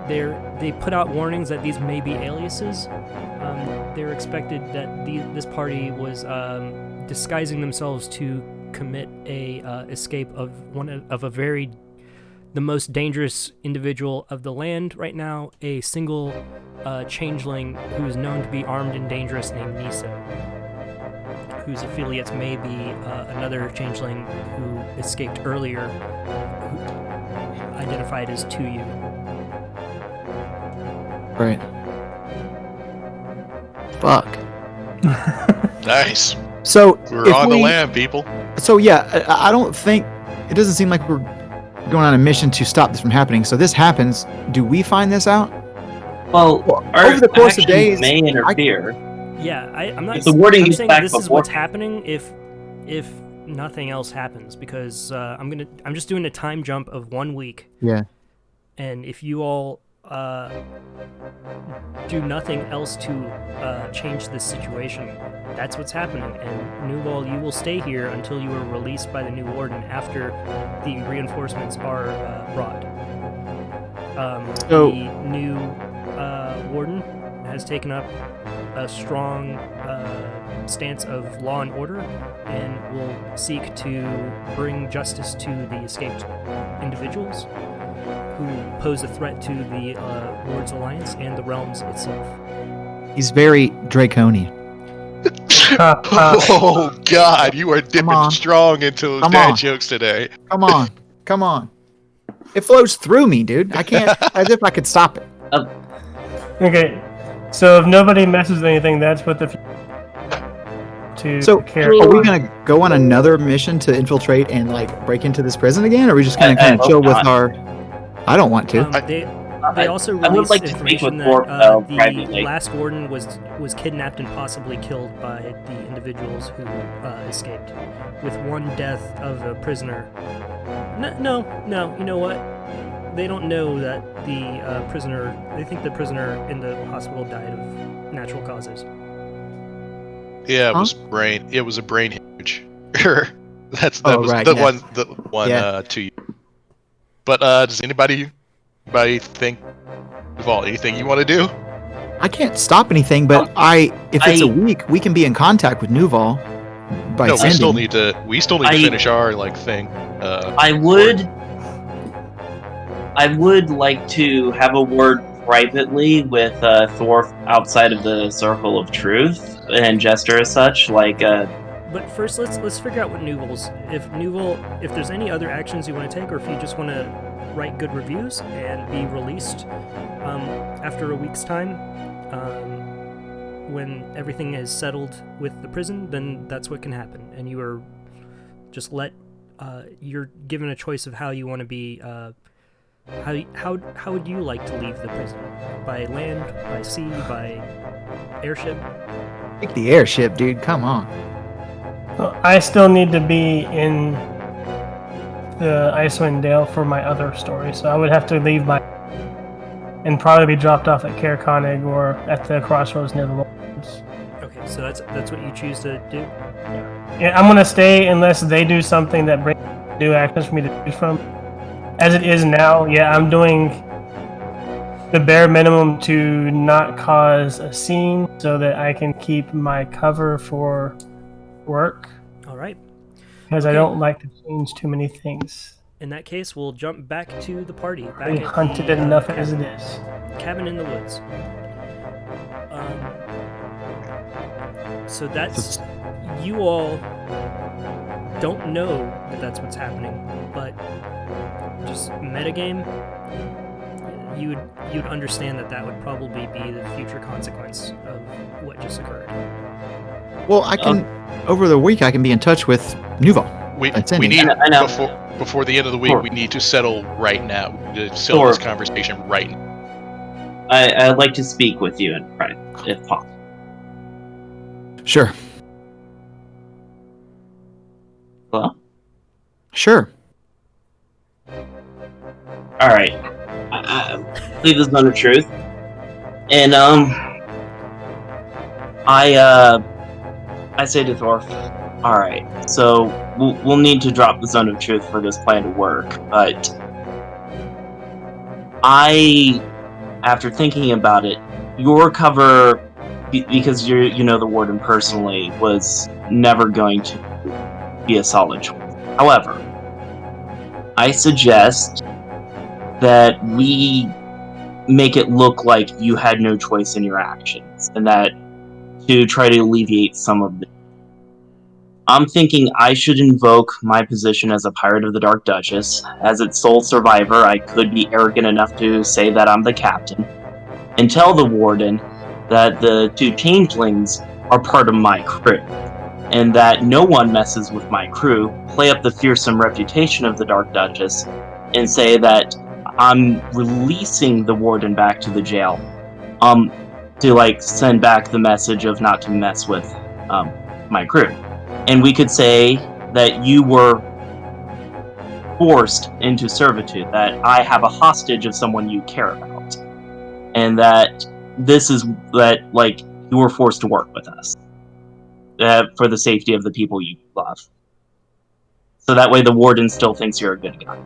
They put out warnings that these may be aliases. They're expected that this party was disguising themselves to commit a escape of the most dangerous individual of the land right now, a single changeling who is known to be armed and dangerous named Niso. whose affiliates may be another changeling who escaped earlier, who identified as 2U. Right. Fuck. Nice. So We're on the lam, people. So yeah, I don't think it doesn't seem like we're going on a mission to stop this from happening. So this happens. Do we find this out? Well, over the course of days, may interfere. Yeah, I'm not. If the warding I'm gets saying back this is before- what's happening if nothing else happens, because I'm just doing a time jump of 1 week. Yeah. And if you all do nothing else to change this situation, that's what's happening. And Nuvall, you will stay here until you are released by the new warden after the reinforcements are brought. So- the new warden has taken up a strong stance of law and order and will seek to bring justice to the escaped individuals who pose a threat to the Lord's Alliance and the realms itself. He's very draconian. Oh God, you are dipping strong into those dad jokes today. Come on. It flows through me, dude. I can't, as if I could stop it. Okay, so if nobody messes with anything, that's what the So, care. are we gonna go on another mission to infiltrate and like break into this prison again, or are we just gonna kind of chill with our? I don't want to. They also I would released like to speak information with that Thorpe, the privately. last warden was kidnapped and possibly killed by the individuals who escaped, with one death of a prisoner. No, you know what? They don't know that the prisoner. They think the prisoner in the hospital died of natural causes. Yeah, it was brain. It was a brain hemorrhage. That was right, the yeah. one Yeah. to you. But does anybody think, Nuvall, anything you want to do? I can't stop anything, but if it's a week, we can be in contact with Nuvall by No, sending. we still need to finish our thing. I would like to have a word privately with Thorpe outside of the circle of truth and gesture as such, like. But first, let's figure out what Nuvall's. If there's any other actions you want to take, or if you just want to write good reviews and be released after a week's time, when everything is settled with the prison, then that's what can happen. And you are just you're given a choice of how you want to be. How would you like to leave the prison? By land, by sea, by airship? Take the airship, dude. Come on. Well, I still need to be in the Icewind Dale for my other story, so I would have to leave and probably be dropped off at Caer Konig or at the crossroads near the mountains. Okay, so that's what you choose to do? Yeah, I'm gonna stay unless they do something that brings new actions for me to choose from. As it is now, yeah, I'm doing the bare minimum to not cause a scene so that I can keep my cover for work. All right. Because I don't like to change too many things. In that case, we'll jump back to the party. We hunted it enough as it is. Cabin in the woods. So that's... You all don't know that that's what's happening, but just metagame, you'd understand that would probably be the future consequence of what just occurred. Well, I can over the week I can be in touch with Nuvall. We need before the end of the week. We need to settle right now. To settle this conversation right now. I'd like to speak with you in private, if possible. Sure. Hello? Sure. All right. Leave the zone of truth, and I say to Thorpe, all right, so we'll need to drop the zone of truth for this plan to work, but after thinking about it, your cover, because you know the warden personally, was never going to be a solid choice. However, I suggest that we make it look like you had no choice in your actions, and that to try to alleviate some of the... I'm thinking I should invoke my position as a pirate of the Dark Duchess. As its sole survivor, I could be arrogant enough to say that I'm the captain, and tell the warden that the two changelings are part of my crew, and that no one messes with my crew, play up the fearsome reputation of the Dark Duchess, and say that I'm releasing the warden back to the jail, to send back the message of not to mess with my crew. And we could say that you were forced into servitude, that I have a hostage of someone you care about, and that you were forced to work with us for the safety of the people you love. So that way the warden still thinks you're a good guy.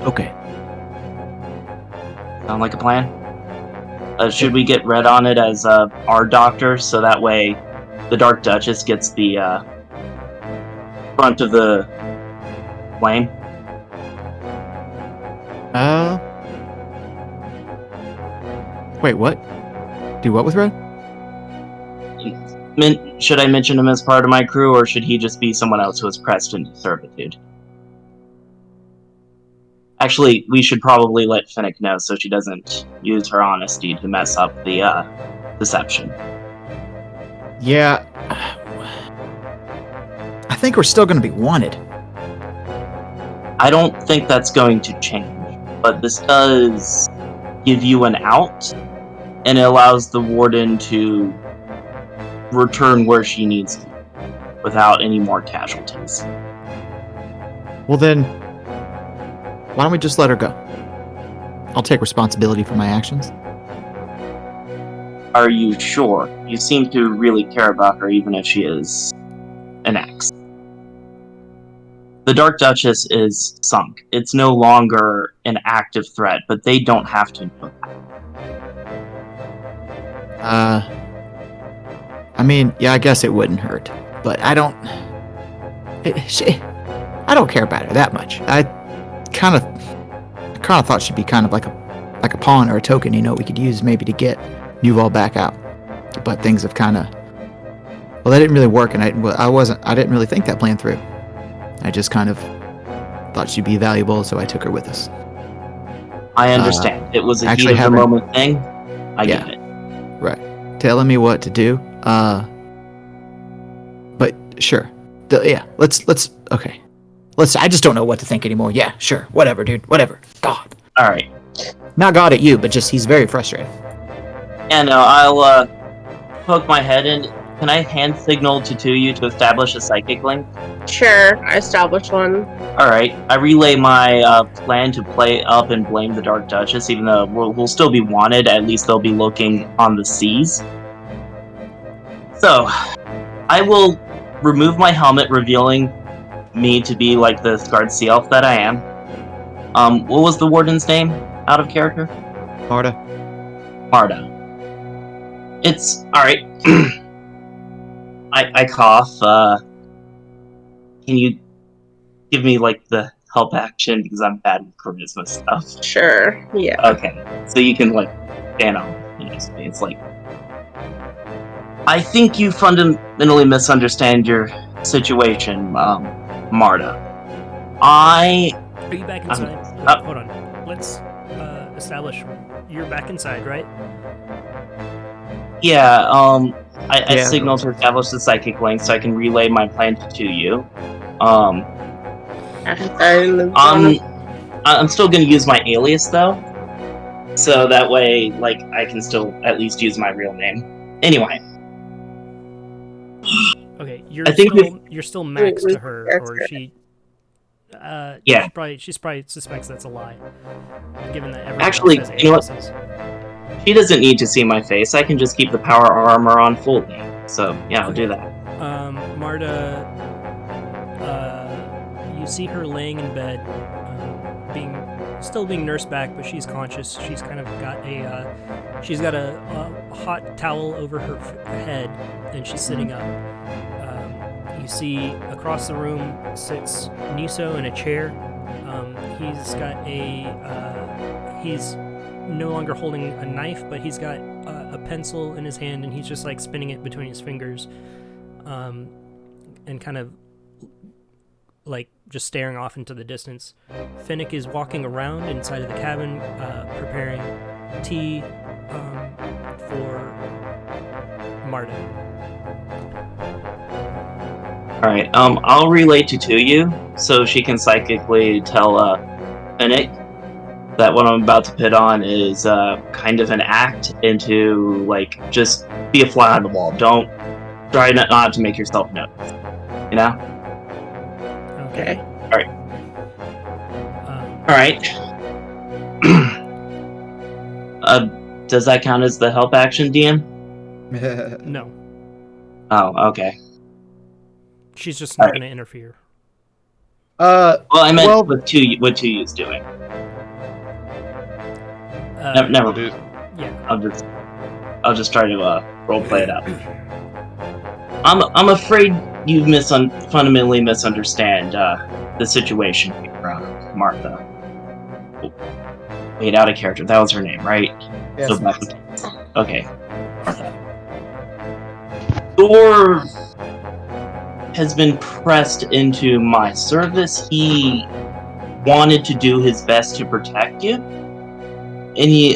Okay. Sound like a plan? Should we get Red on it as our doctor, so that way the Dark Duchess gets the front of the flame? Wait, what? Do what with Red? Should I mention him as part of my crew, or should he just be someone else who is pressed into servitude? Actually, we should probably let Finnick know so she doesn't use her honesty to mess up the deception. Yeah. I think we're still going to be wanted. I don't think that's going to change, but this does give you an out, and it allows the warden to return where she needs to without any more casualties. Well then, why don't we just let her go? I'll take responsibility for my actions. Are you sure? You seem to really care about her, even if she is an ex. The Dark Duchess is sunk. It's no longer an active threat, but they don't have to know that. I mean, yeah, I guess it wouldn't hurt, but I don't care about her that much. I kind of thought she'd be kind of like a pawn or a token, we could use maybe to get Nuvall back out. But things have kind of, well, that didn't really work, and I didn't really think that plan through. I just kind of thought she'd be valuable, so I took her with us. I understand. It was a heat of the moment thing. I get it. Right. Telling me what to do. But sure. Okay. I just don't know what to think anymore. Yeah, sure. Whatever, dude. Whatever. God. Alright. Not God at you, but just he's very frustrated. Yeah, no, I'll poke my head in. Can I hand signal to you to establish a psychic link? Sure, I established one. Alright, I relay my plan to play up and blame the Dark Duchess, even though we'll still be wanted. At least they'll be looking on the seas. So, I will remove my helmet, revealing me to be like the scarred sea elf that I am. What was the warden's name, out of character? Marta. It's alright. I cough. Can you give me the help action, because I'm bad with charisma stuff? Sure. Yeah. Okay. So you can stand on me. It's I think you fundamentally misunderstand your situation, Marta. Are you back inside? Hold on. Let's establish you're back inside, right? Yeah, I signaled to establish the psychic link so I can relay my plan to you. I'm still gonna use my alias though, so that way, I can still at least use my real name. Anyway. Okay, you're still max to her, or she. Yeah. She probably suspects that's a lie, given that everyone Actually, else has aliases. She doesn't need to see my face. I can just keep the power armor on fully. So yeah, I'll do that. Marta, you see her laying in bed, still being nursed back, but she's conscious. She's kind of got she's got a hot towel over her head, and she's sitting up. You see across the room sits Niso in a chair. He he's got he's no longer holding a knife, but he's got a pencil in his hand, and he's just like spinning it between his fingers, and kind of like just staring off into the distance. Finnick is walking around inside of the cabin, preparing tea for Marta. All right. I'll relay to you so she can psychically tell Finnick that what I'm about to put on is kind of an act into like just be a fly on the wall. Don't try not to make yourself noticed. You know. Okay. All right. All right. Does that count as the help action, DM? No. Oh, okay. She's just not going to interfere. Well, I meant what two you's doing. Never do. Yeah. I'll just try to role play it out. I'm afraid you fundamentally misunderstand the situation here, Martha. Wait, out of character. That was her name, right? Yes. Okay. Martha. Thor has been pressed into my service. He wanted to do his best to protect you. And he,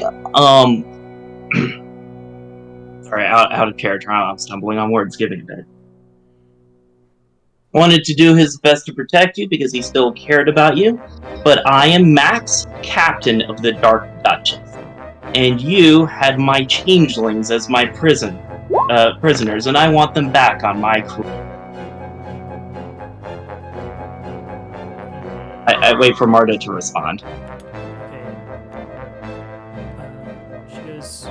sorry, out of character. I'm stumbling on words. Give me a bit. Wanted to do his best to protect you because he still cared about you. But I am Max, captain of the Dark Duchess. And you had my changelings as my prisoners, and I want them back on my crew. I wait for Marta to respond. Okay. She goes,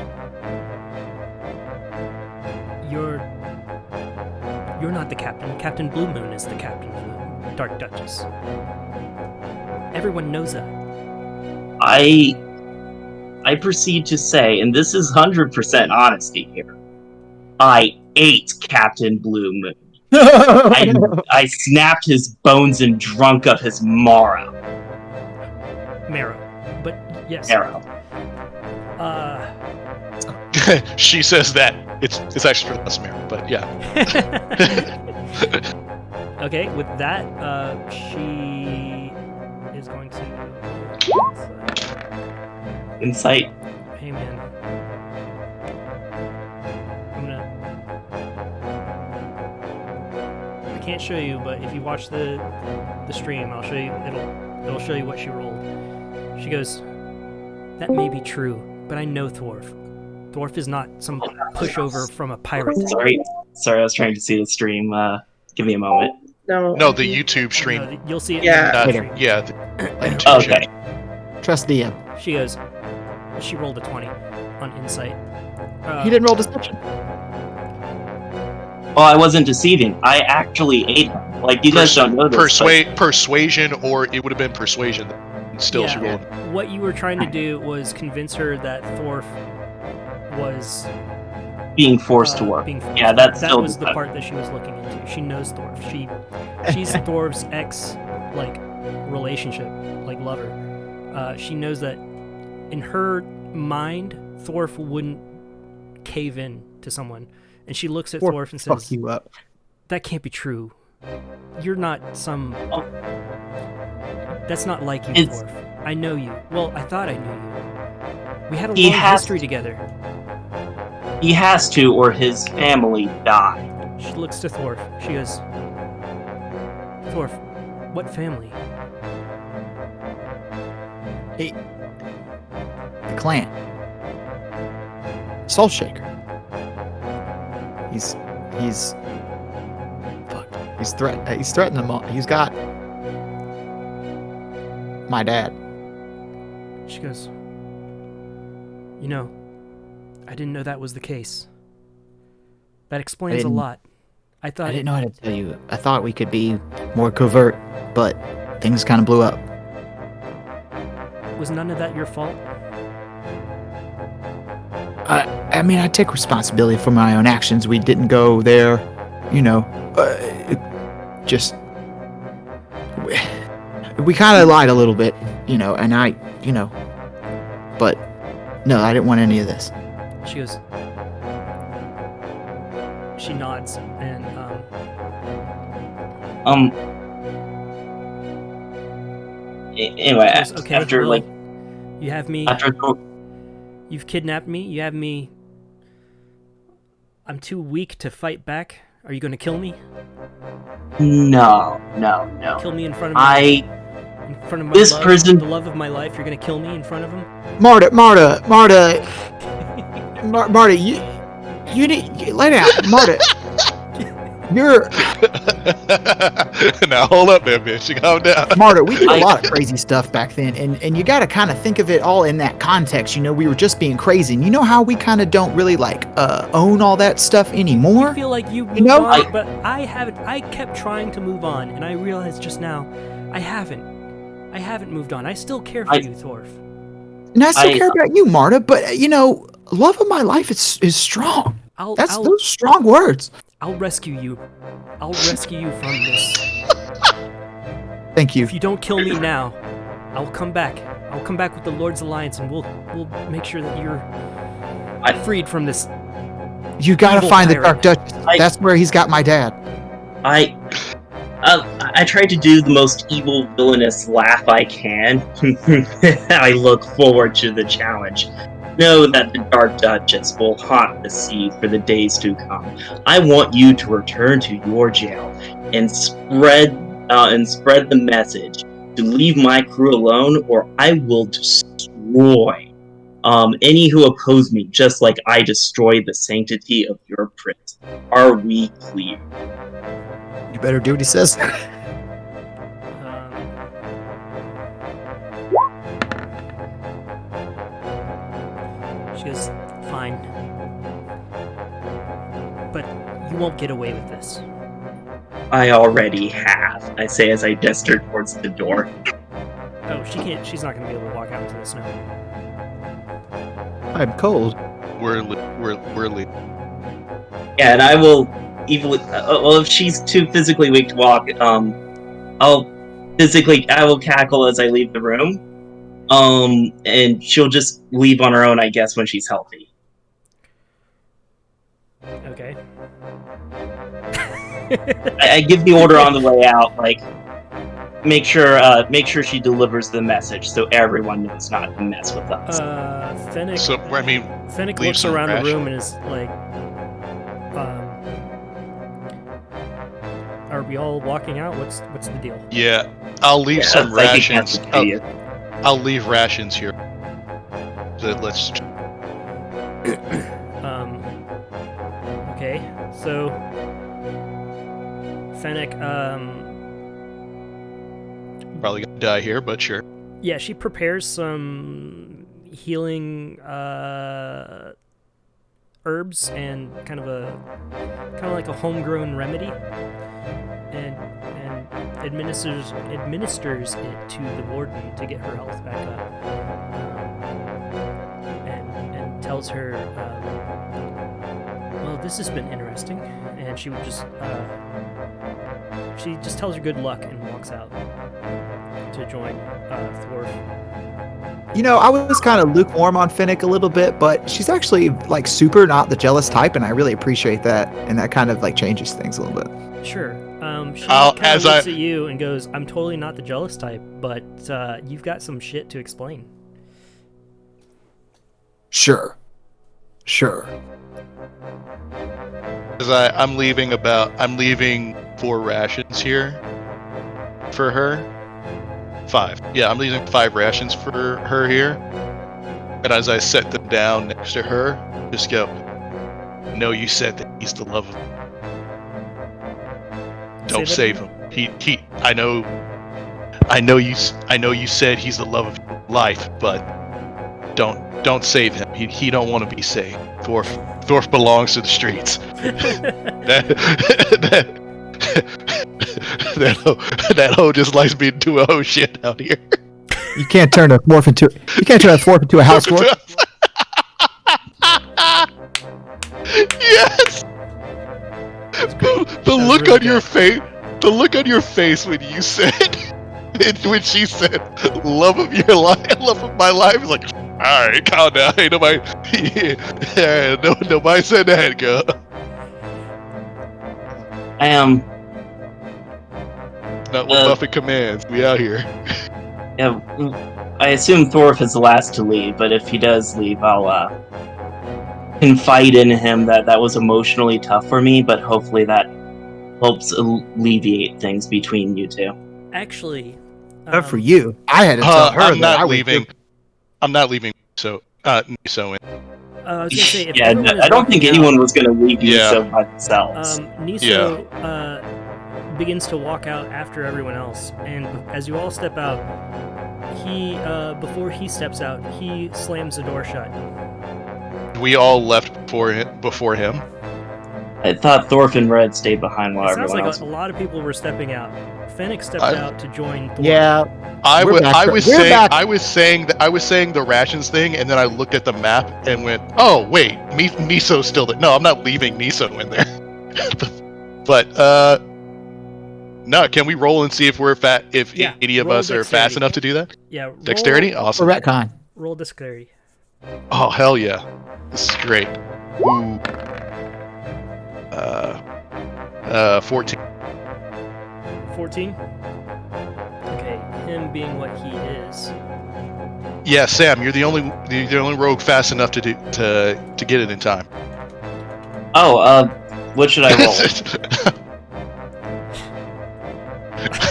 You're not the captain. Captain Blue Moon is the captain of the Dark Duchess. Everyone knows that. I proceed to say, and this is 100% honesty here, I ate Captain Blue Moon. I snapped his bones and drunk of his marrow. Marrow. But yes. Marrow. She says that. It's actually pronounced marrow, but yeah. Okay, with that, she is going to... Insight. Hey, man. I can't show you, but if you watch the stream, I'll show you. It'll show you what she rolled. She goes, "That may be true, but I know Thorf. Thorf is not some pushover from a pirate." Sorry, I was trying to see the stream. Give me a moment. No, the YouTube stream. No, you'll see it. Yeah. In the stream. Yeah. The YouTube Okay. Trust DM. She goes. She rolled a 20 on insight. He didn't roll deception. Well, I wasn't deceiving. I actually ate him. Like, you guys don't know this. Persuasion, or it would have been persuasion. Still, she rolled. What you were trying to do was convince her that Thorf was being forced to work. Yeah, that was the part that she was looking into. She knows Thorf. She's Thorf's relationship, lover. She knows that in her mind, Thorf wouldn't cave in to someone. And she looks at Thorf and says, "Fuck you up." That can't be true. You're not some... That's not like you, Thorf. I know you. Well, I thought I knew you. We had a long history together. He has to, or his family die. She looks to Thorf. She goes, Thorf, what family? The clan. Soul Shaker. He's threatening them all. He's got my dad. She goes, you know, I didn't know that was the case. That explains a lot. I didn't know how to tell you. I thought we could be more covert, but things kind of blew up. Was none of that your fault? I mean, I take responsibility for my own actions. We didn't go there, we kind of lied a little bit, and I, but no, I didn't want any of this. She goes. She nods and Anyway, goes, okay, after well, you have me. after You've kidnapped me. You have me. I'm too weak to fight back. Are you going to kill me? no. Kill me in front of my This love, person- the love of my life. You're going to kill me in front of him? Marta, you need lay down, Marta. You're Now hold up there, bitch. Calm down. Marta. We did a lot of crazy stuff back then, and you got to kind of think of it all in that context. We were just being crazy, and you know how we kind of don't really own all that stuff anymore. I feel like you moved on, but I haven't. I kept trying to move on, and I realized just now, I haven't moved on. I still care for you, Thorf. And I still care about you, Marta. But love of my life is strong. Those strong words. I'll rescue you. I'll rescue you from this. Thank you. If you don't kill me now, I'll come back. I'll come back with the Lord's Alliance, and we'll make sure that you're freed from this. You gotta find the Dark Duchess. That's where he's got my dad. I try to do the most evil, villainous laugh I can. I look forward to the challenge. Know that the Dark Duchess will haunt the sea for the days to come. I want you to return to your jail and spread the message to leave my crew alone, or I will destroy any who oppose me, just like I destroyed the sanctity of your prison. Are we clear? You better do what he says. She goes, fine. But you won't get away with this. I already have, I say as I gesture towards the door. Oh, she can't. She's not going to be able to walk out into the snow. I'm cold. We're leaving. Yeah, and I will evilly. Well, if she's too physically weak to walk, I will cackle as I leave the room. And she'll just leave on her own, I guess, when she's healthy. Okay. I give the order on the way out, like, make sure she delivers the message so everyone knows not to mess with us. Fennec. So Fennec leave looks some around ration. the room and is like, "Are we all walking out? What's the deal?" Yeah, I'll leave some psychic rations. cancer idiot. I'll leave rations here. So let's. Okay. So, Fennec. Probably gonna die here, but sure. Yeah, she prepares some healing herbs and kind of like a homegrown remedy, and administers it to the warden to get her health back up, and tells her, well, this has been interesting, and she just tells her good luck and walks out to join Thorf. I was kind of lukewarm on Finnick a little bit, but she's actually super not the jealous type, and I really appreciate that, and that kind of changes things a little bit. Sure. She kind of looks at you and goes, I'm totally not the jealous type, but you've got some shit to explain. Sure. Because I'm leaving 4 rations here for her. 5. Yeah, I'm leaving 5 rations for her here. And as I set them down next to her, just go, no, you said that he's the love of. Don't save him. I know you said he's the love of your life, but don't save him. He don't want to be saved. Thorf belongs to the streets. That hoe just likes being doing a hoe shit out here. You can't turn a Thorf into a house dwarf. Yes. The look on your face when you said when she said, "Love of your life, love of my life," it's like, all right, calm down. Ain't nobody, yeah, nobody said that, girl. I am. Not what Buffett commands. We out here. Yeah, I assume Thorf is the last to leave, but if he does leave, I'll confide in him that was emotionally tough for me, but hopefully that helps alleviate things between you two. Actually, Not for you. I had to tell her I'm that not I leaving. I'm not leaving. So, Niso in. I was gonna say, if Yeah, everyone is I don't think walking anyone out, was going to leave Yeah. Niso by themselves. Niso begins to walk out after everyone else, and as you all step out, he before he steps out, he slams the door shut. We all left before him. I thought Thorf and Red stayed behind while It sounds everyone like else. a lot of people were stepping out. Fennec stepped out to join Thor. Yeah. I We're back. was We're saying back. I was saying the rations thing, and then I looked at the map and went, "Oh wait, Niso's still there." No, I'm not leaving Niso in there. But no, can we roll and see if we're if Yeah, any of roll us are fast dexterity. enough to do that? Yeah, Dexterity, awesome. For retcon. Roll dexterity. Oh hell yeah, this is great. Ooh. 14. 14. Okay, him being what he is. Yeah, Sam, you're the only rogue fast enough to get it in time. Oh, what should I roll?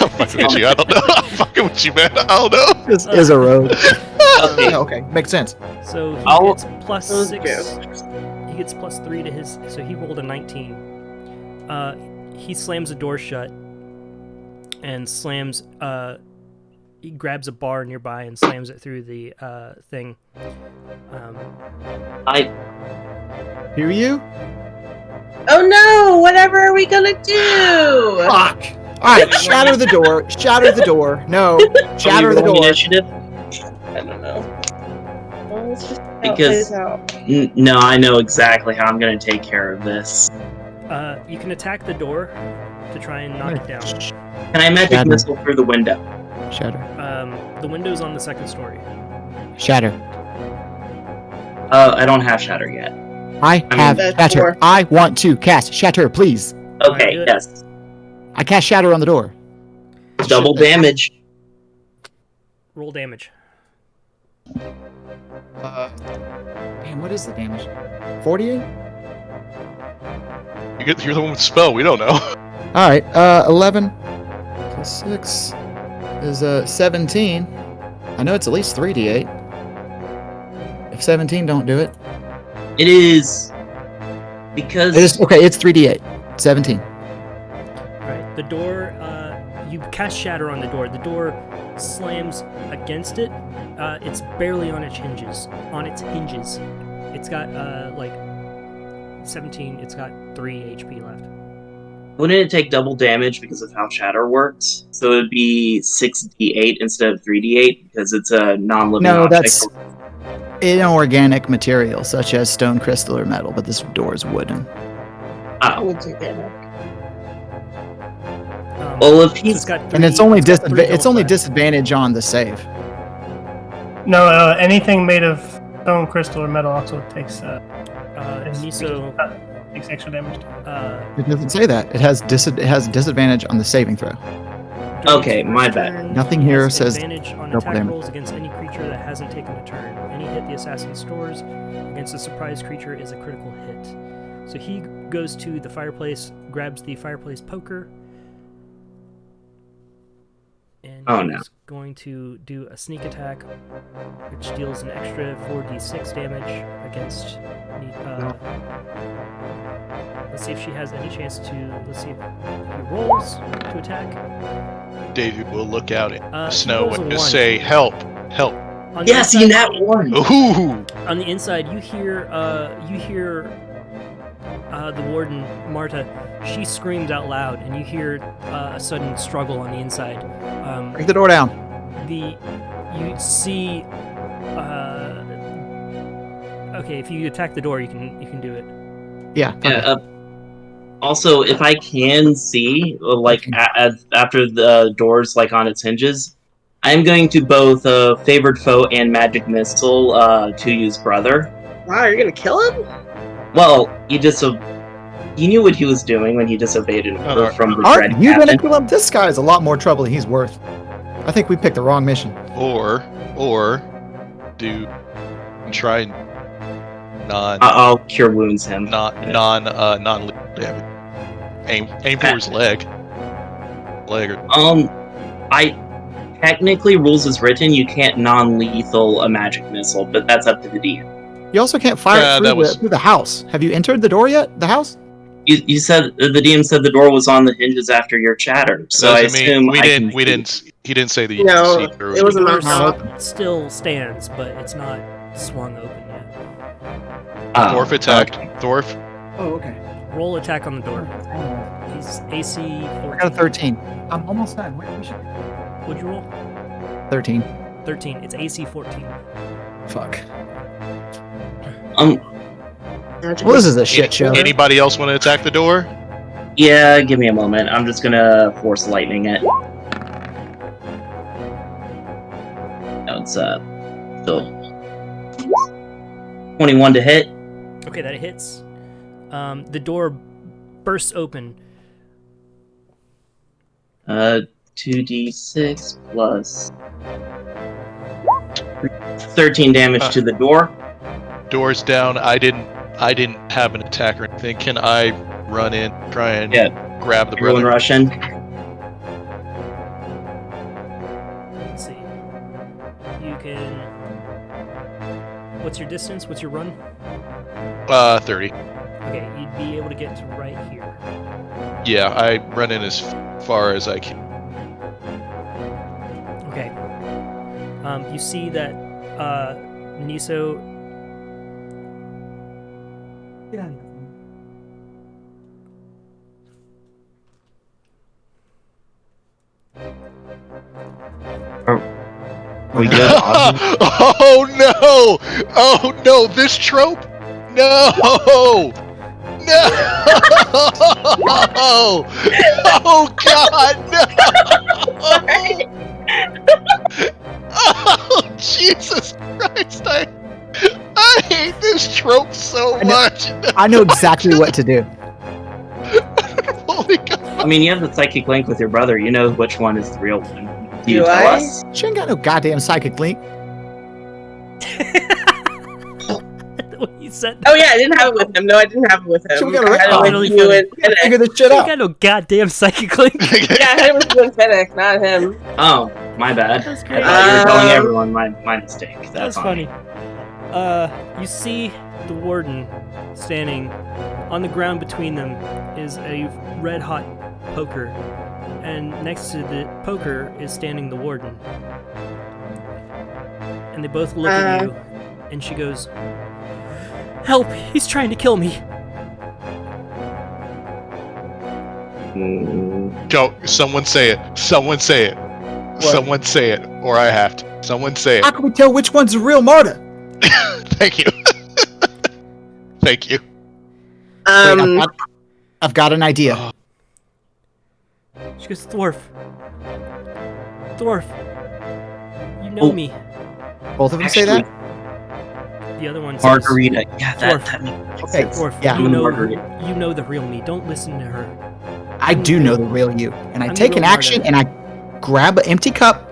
I'm fucking with you. I don't know. I'm fucking with you, man. I don't know. This is a road. Okay. Okay, makes sense. So he I'll- gets plus 6. He gets plus 3 to his. So he rolled a 19. He slams the door shut and slams. He grabs a bar nearby and slams it through the thing. I Hear you? Oh no! Whatever are we gonna do? Fuck. Alright, shatter the door. Shatter the door. No. Shatter the door. Initiative? I don't know. Well, let's just see how it Because- plays out. No, I know exactly how I'm going to take care of this. You can attack the door to try and knock it down. Can I magic Shadow. missile through the window? Shatter. The window's on the second story. Shatter. I don't have shatter yet. I have That's shatter. 4. I want to cast shatter, please. Okay, do it. yes. I cast shatter on the door. Double damage. Roll damage. Damn, what is the damage? 48? You're the one with the spell. We don't know. Alright, 11 plus 6 is 17. I know it's at least 3d8. If 17 don't do it. It is because It is, okay, it's 3d8. 17. Right. The door, you cast shatter on the door. The door slams against it. It's barely on its hinges. It's got, 17. It's got 3 HP left. wouldn't it take double damage because of how shatter works? So it'd be 6d8 instead of 3d8 because it's a non-living No, object. that's inorganic material such as stone, crystal, or metal, but this door is wooden. Oh. We'll do that. Well, if So he's it's got And it's three- only got three it's only health left. disadvantage on the save. No, anything made of stone, crystal, or metal also takes Niso, takes extra damage. It doesn't say that. It has disadvantage on the saving throw. during Okay, its my first bad. turn, Nothing it here has says advantage on double attack damage. rolls against any creature that hasn't taken a turn. Any hit the assassin stores against a surprised creature is a critical hit. So he goes to the fireplace, grabs the fireplace poker, and Oh, no. he's going to do a sneak attack, which deals an extra 4d6 damage against. Let's see if she has any chance to. Let's see if he rolls to attack. David will look out in the He snow rolls a and just 1. say, "Help! Help!" On the yeah, see inside- that one. Ooh! On the inside, you hear the warden Marta. She screams out loud, and you hear a sudden struggle on the inside. Break the door down. You see. Okay, if you attack the door, you can do it. Yeah. Yeah, Also, if I can see, like, after the door's, like, on its hinges, I'm going to both Favored Foe and Magic Missile to use Brother. Wow, you're gonna kill him? Well, he knew what he was doing when he disobeyed an order from the Aren't Dread you Captain. gonna kill him? This guy is a lot more trouble than he's worth. I think we picked the wrong mission. Or try and I'll Cure Wounds him. non-lethal damage. Aim for his leg. I technically, rules as written, you can't non-lethal a magic missile, but that's up to the DM. You also can't fire it through the house. Have you entered the door yet? The house? You said the DM said the door was on the hinges after your chatter, so I assume he didn't say that you No, could see through it wasn't The my door fault. still stands, but it's not swung open yet. Thorf attacked. Thorf. Oh, okay. Roll attack on the door. He's AC 14. I got a 13. I'm almost done. What'd you roll? 13. 13. It's AC 14. Fuck. Magic Well, this is a shit show. Anybody else want to attack the door? Yeah, give me a moment. I'm just gonna force lightning it. No, it's still 21 to hit. Okay, that hits. The door bursts open. 2d6 plus 13 damage to the door. Door's down. I didn't have an attack or anything. Can I run in, try and grab the Everyone brother? rush in. Let's see. You can. What's your distance? What's your run? 30. Okay, you'd be able to get to right here. Yeah, I run in as far as I can. Okay. You see that Niso. Get out of here. Are we good? Oh no! Oh no! This trope? No! No! Oh God! No! Oh Jesus Christ! I hate this trope so much. I know exactly what to do. Holy God! I mean, you have the psychic link with your brother. You know which one is the real one. Do you Do tell I? us? She ain't got no goddamn psychic link. What you said? Oh yeah, I didn't have it with him. No, I didn't have it with him. So we gotta I had it really with you funny. and Finnick. Figure this shit I out. got no goddamn psychic link. Yeah, I had it with you and Finnick, not him. Oh, my bad. That's I great. thought you were telling everyone my mistake. That's funny. You see the warden standing on the ground between them is a red hot poker, and next to the poker is standing the warden. And they both look at you, and she goes, "Help! He's trying to kill me." Go! Someone say it! Someone say it! Someone say it! Or I have to. Someone say it! How can we tell which one's the real martyr? Thank you. Thank you. Wait, I've got an idea. She goes, "Thorf, you know me." Both of them say that? The other one says, Margarita. Yeah, Thorf. that makes Okay. sense. "Thorf, Yeah. you know Margarita. the real me. Don't listen to her." I do know the real you. And I I'm the take real an action martyr. and I grab an empty cup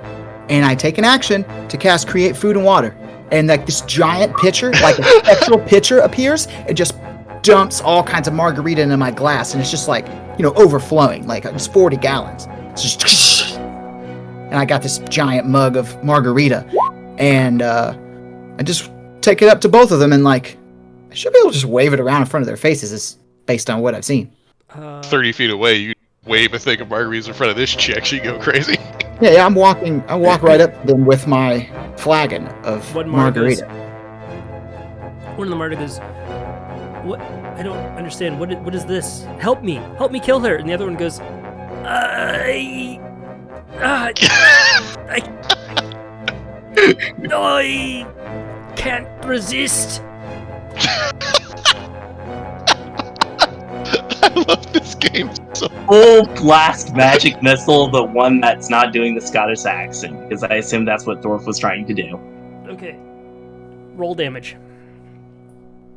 and I take an action to cast Create Food and Water. And like this giant pitcher, like a spectral pitcher appears and just dumps all kinds of margarita into my glass. And it's just like, overflowing. Like it's 40 gallons. It's just and I got this giant mug of margarita. And I just take it up to both of them and like, I should be able to just wave it around in front of their faces is based on what I've seen. 30 feet away, you wave a thing of margaritas in front of this chick, she go crazy. Yeah, I walk right up to them with my flagon of One margarita. margarita. One of the martyr goes, "What? I don't understand. What is this? Help me kill her." And the other one goes, I can't resist." I love this game. So. Full blast magic missile, the one that's not doing the Scottish accent, because I assume that's what Thorpe was trying to do. Okay. Roll damage.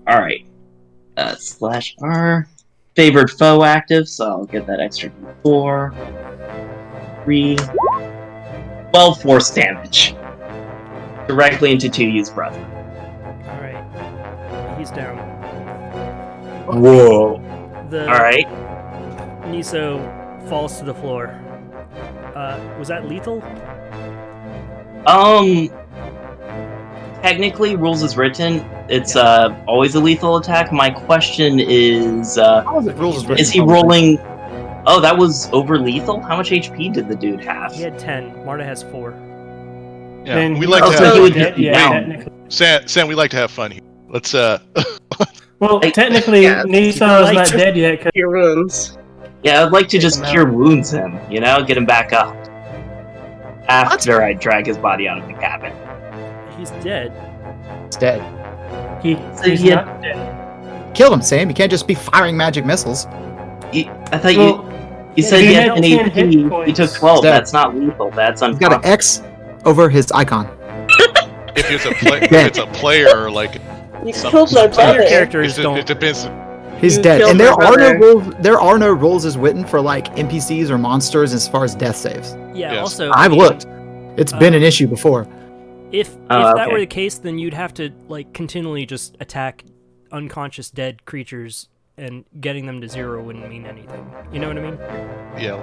Alright. Slash R. Favored foe active, so I'll get that extra 4. 3. 12 force damage. Directly into 2U's brother. Alright. He's down. Whoa. Alright. Niso falls to the floor. Was that lethal? Technically, rules is written. It's always a lethal attack. My question is, is he rolling? Oh, that was over lethal. How much HP did the dude have? He had 10. Marta has 4. Yeah, Then we like to also have he would fun. be down. Sam, we like to have fun here. Let's Well, technically, Yeah, Niso is not dead yet. 'Cause Your wounds. Yeah, I'd like to just him out. cure wounds him. Get him back up. After I drag his body out of the cabin. He's dead. It's dead. he's he had- not dead. Kill him, Sam. You can't just be firing magic missiles. I thought Well, you said he he had had an 10 AP. hit He points. took 12. Dead. That's not lethal. That's He's got an uncommon. X over his icon. if it's a player like You Some- killed my some- Other brother. characters it don't. depends. He's You dead, killed and there my are no brother. rules. There are no rules as written for like NPCs or monsters as far as death saves. Yeah. Yes. Also, I've looked. It's been an issue before. If Oh, that okay. were the case, then you'd have to like continually just attack unconscious dead creatures, and getting them to 0 wouldn't mean anything. You know what I mean? Yeah.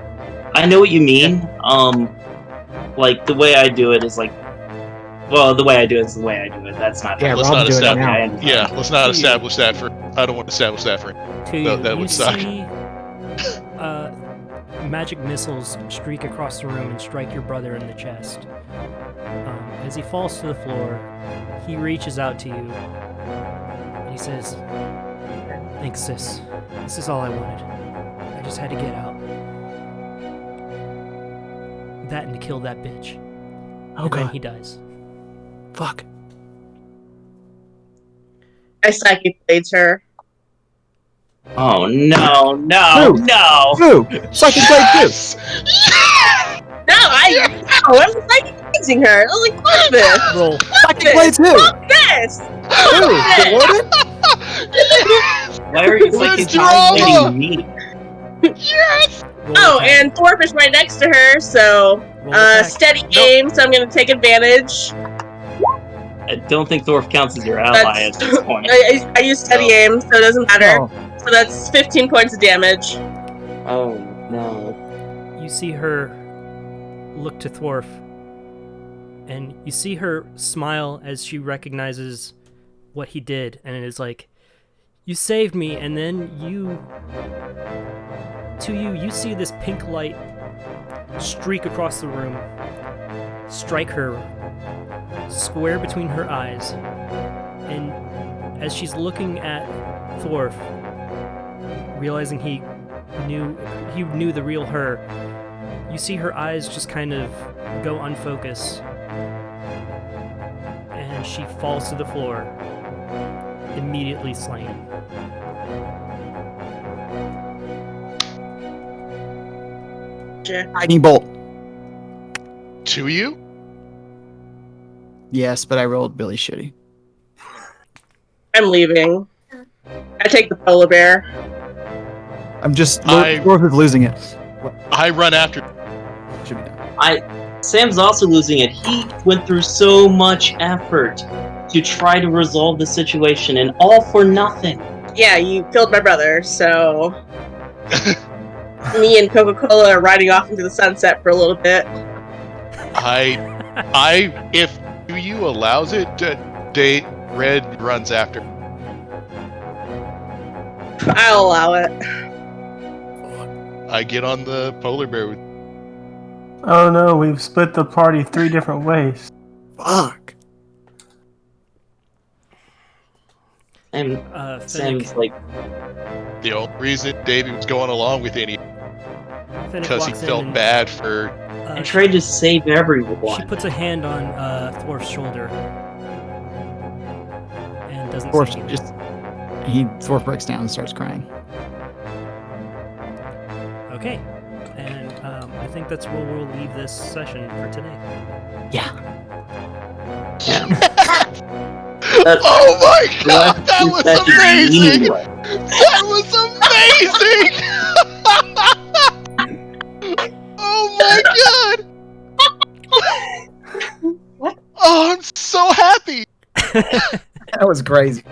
I know what you mean. Like the way I do it is like, well, the way I do it is the way I do it. That's not. Yeah, Let's Rob not doing it establish. now. Yeah, let's not establish that for. I don't want to establish that for. That You would suck. see magic missiles streak across the room and strike your brother in the chest. As he falls to the floor, he reaches out to you and he says, "Thanks, sis. This is all I wanted. I just had to get out. That and to kill that bitch." Oh And then god. he dies. Fuck. I psychic blades her. Oh no! Who? No! Who? Psychic Blade Yes! No, I'm psychic blading her. I'm like, fuck this. Roll. 2! Psychic Blades who? Who? Fuck this. The Warden? Why are you like Let's he's drama! hitting me? Yes! Roll Oh, attack. and Thorpe is right next to her, so Roll attack. steady aim. So I'm gonna take advantage. I don't think Thorpe counts as your ally at this point. I use steady aim, so it doesn't matter. Oh, So that's 15 points of damage. Oh no! You see her look to Thorf, and you see her smile as she recognizes what he did, and it is like, "You saved me," and then you see this pink light streak across the room, strike her square between her eyes, and as she's looking at Thorf, realizing he knew the real her, you see her eyes just kind of go unfocused, and she falls to the floor, immediately slain. lightning bolt. To you? Yes, but I rolled Billy shitty. I'm leaving. I take the polar bear. I'm just. I- Dwarf is losing it. I run after. Should be done. Sam's also losing it. He went through so much effort to try to resolve the situation, and all for nothing. Yeah, you killed my brother, so me and Coca-Cola are riding off into the sunset for a little bit. If you allows it, Red runs after. I'll allow it. I get on the polar bear with. Oh no, we've split the party 3 different ways. Fuck. And Fennec, Sam's like, The only reason Davey was going along with any Fennec because he walks in felt and, bad for. I tried to save She everyone. puts a hand on Thorf's shoulder and doesn't Dwarf say anything. just. Dwarf breaks down and starts crying. Okay, and I think that's where we'll leave this session for today. Yeah. Oh my god, that was amazing! Anyway. That was amazing! Oh my god! Oh, I'm so happy! That was crazy.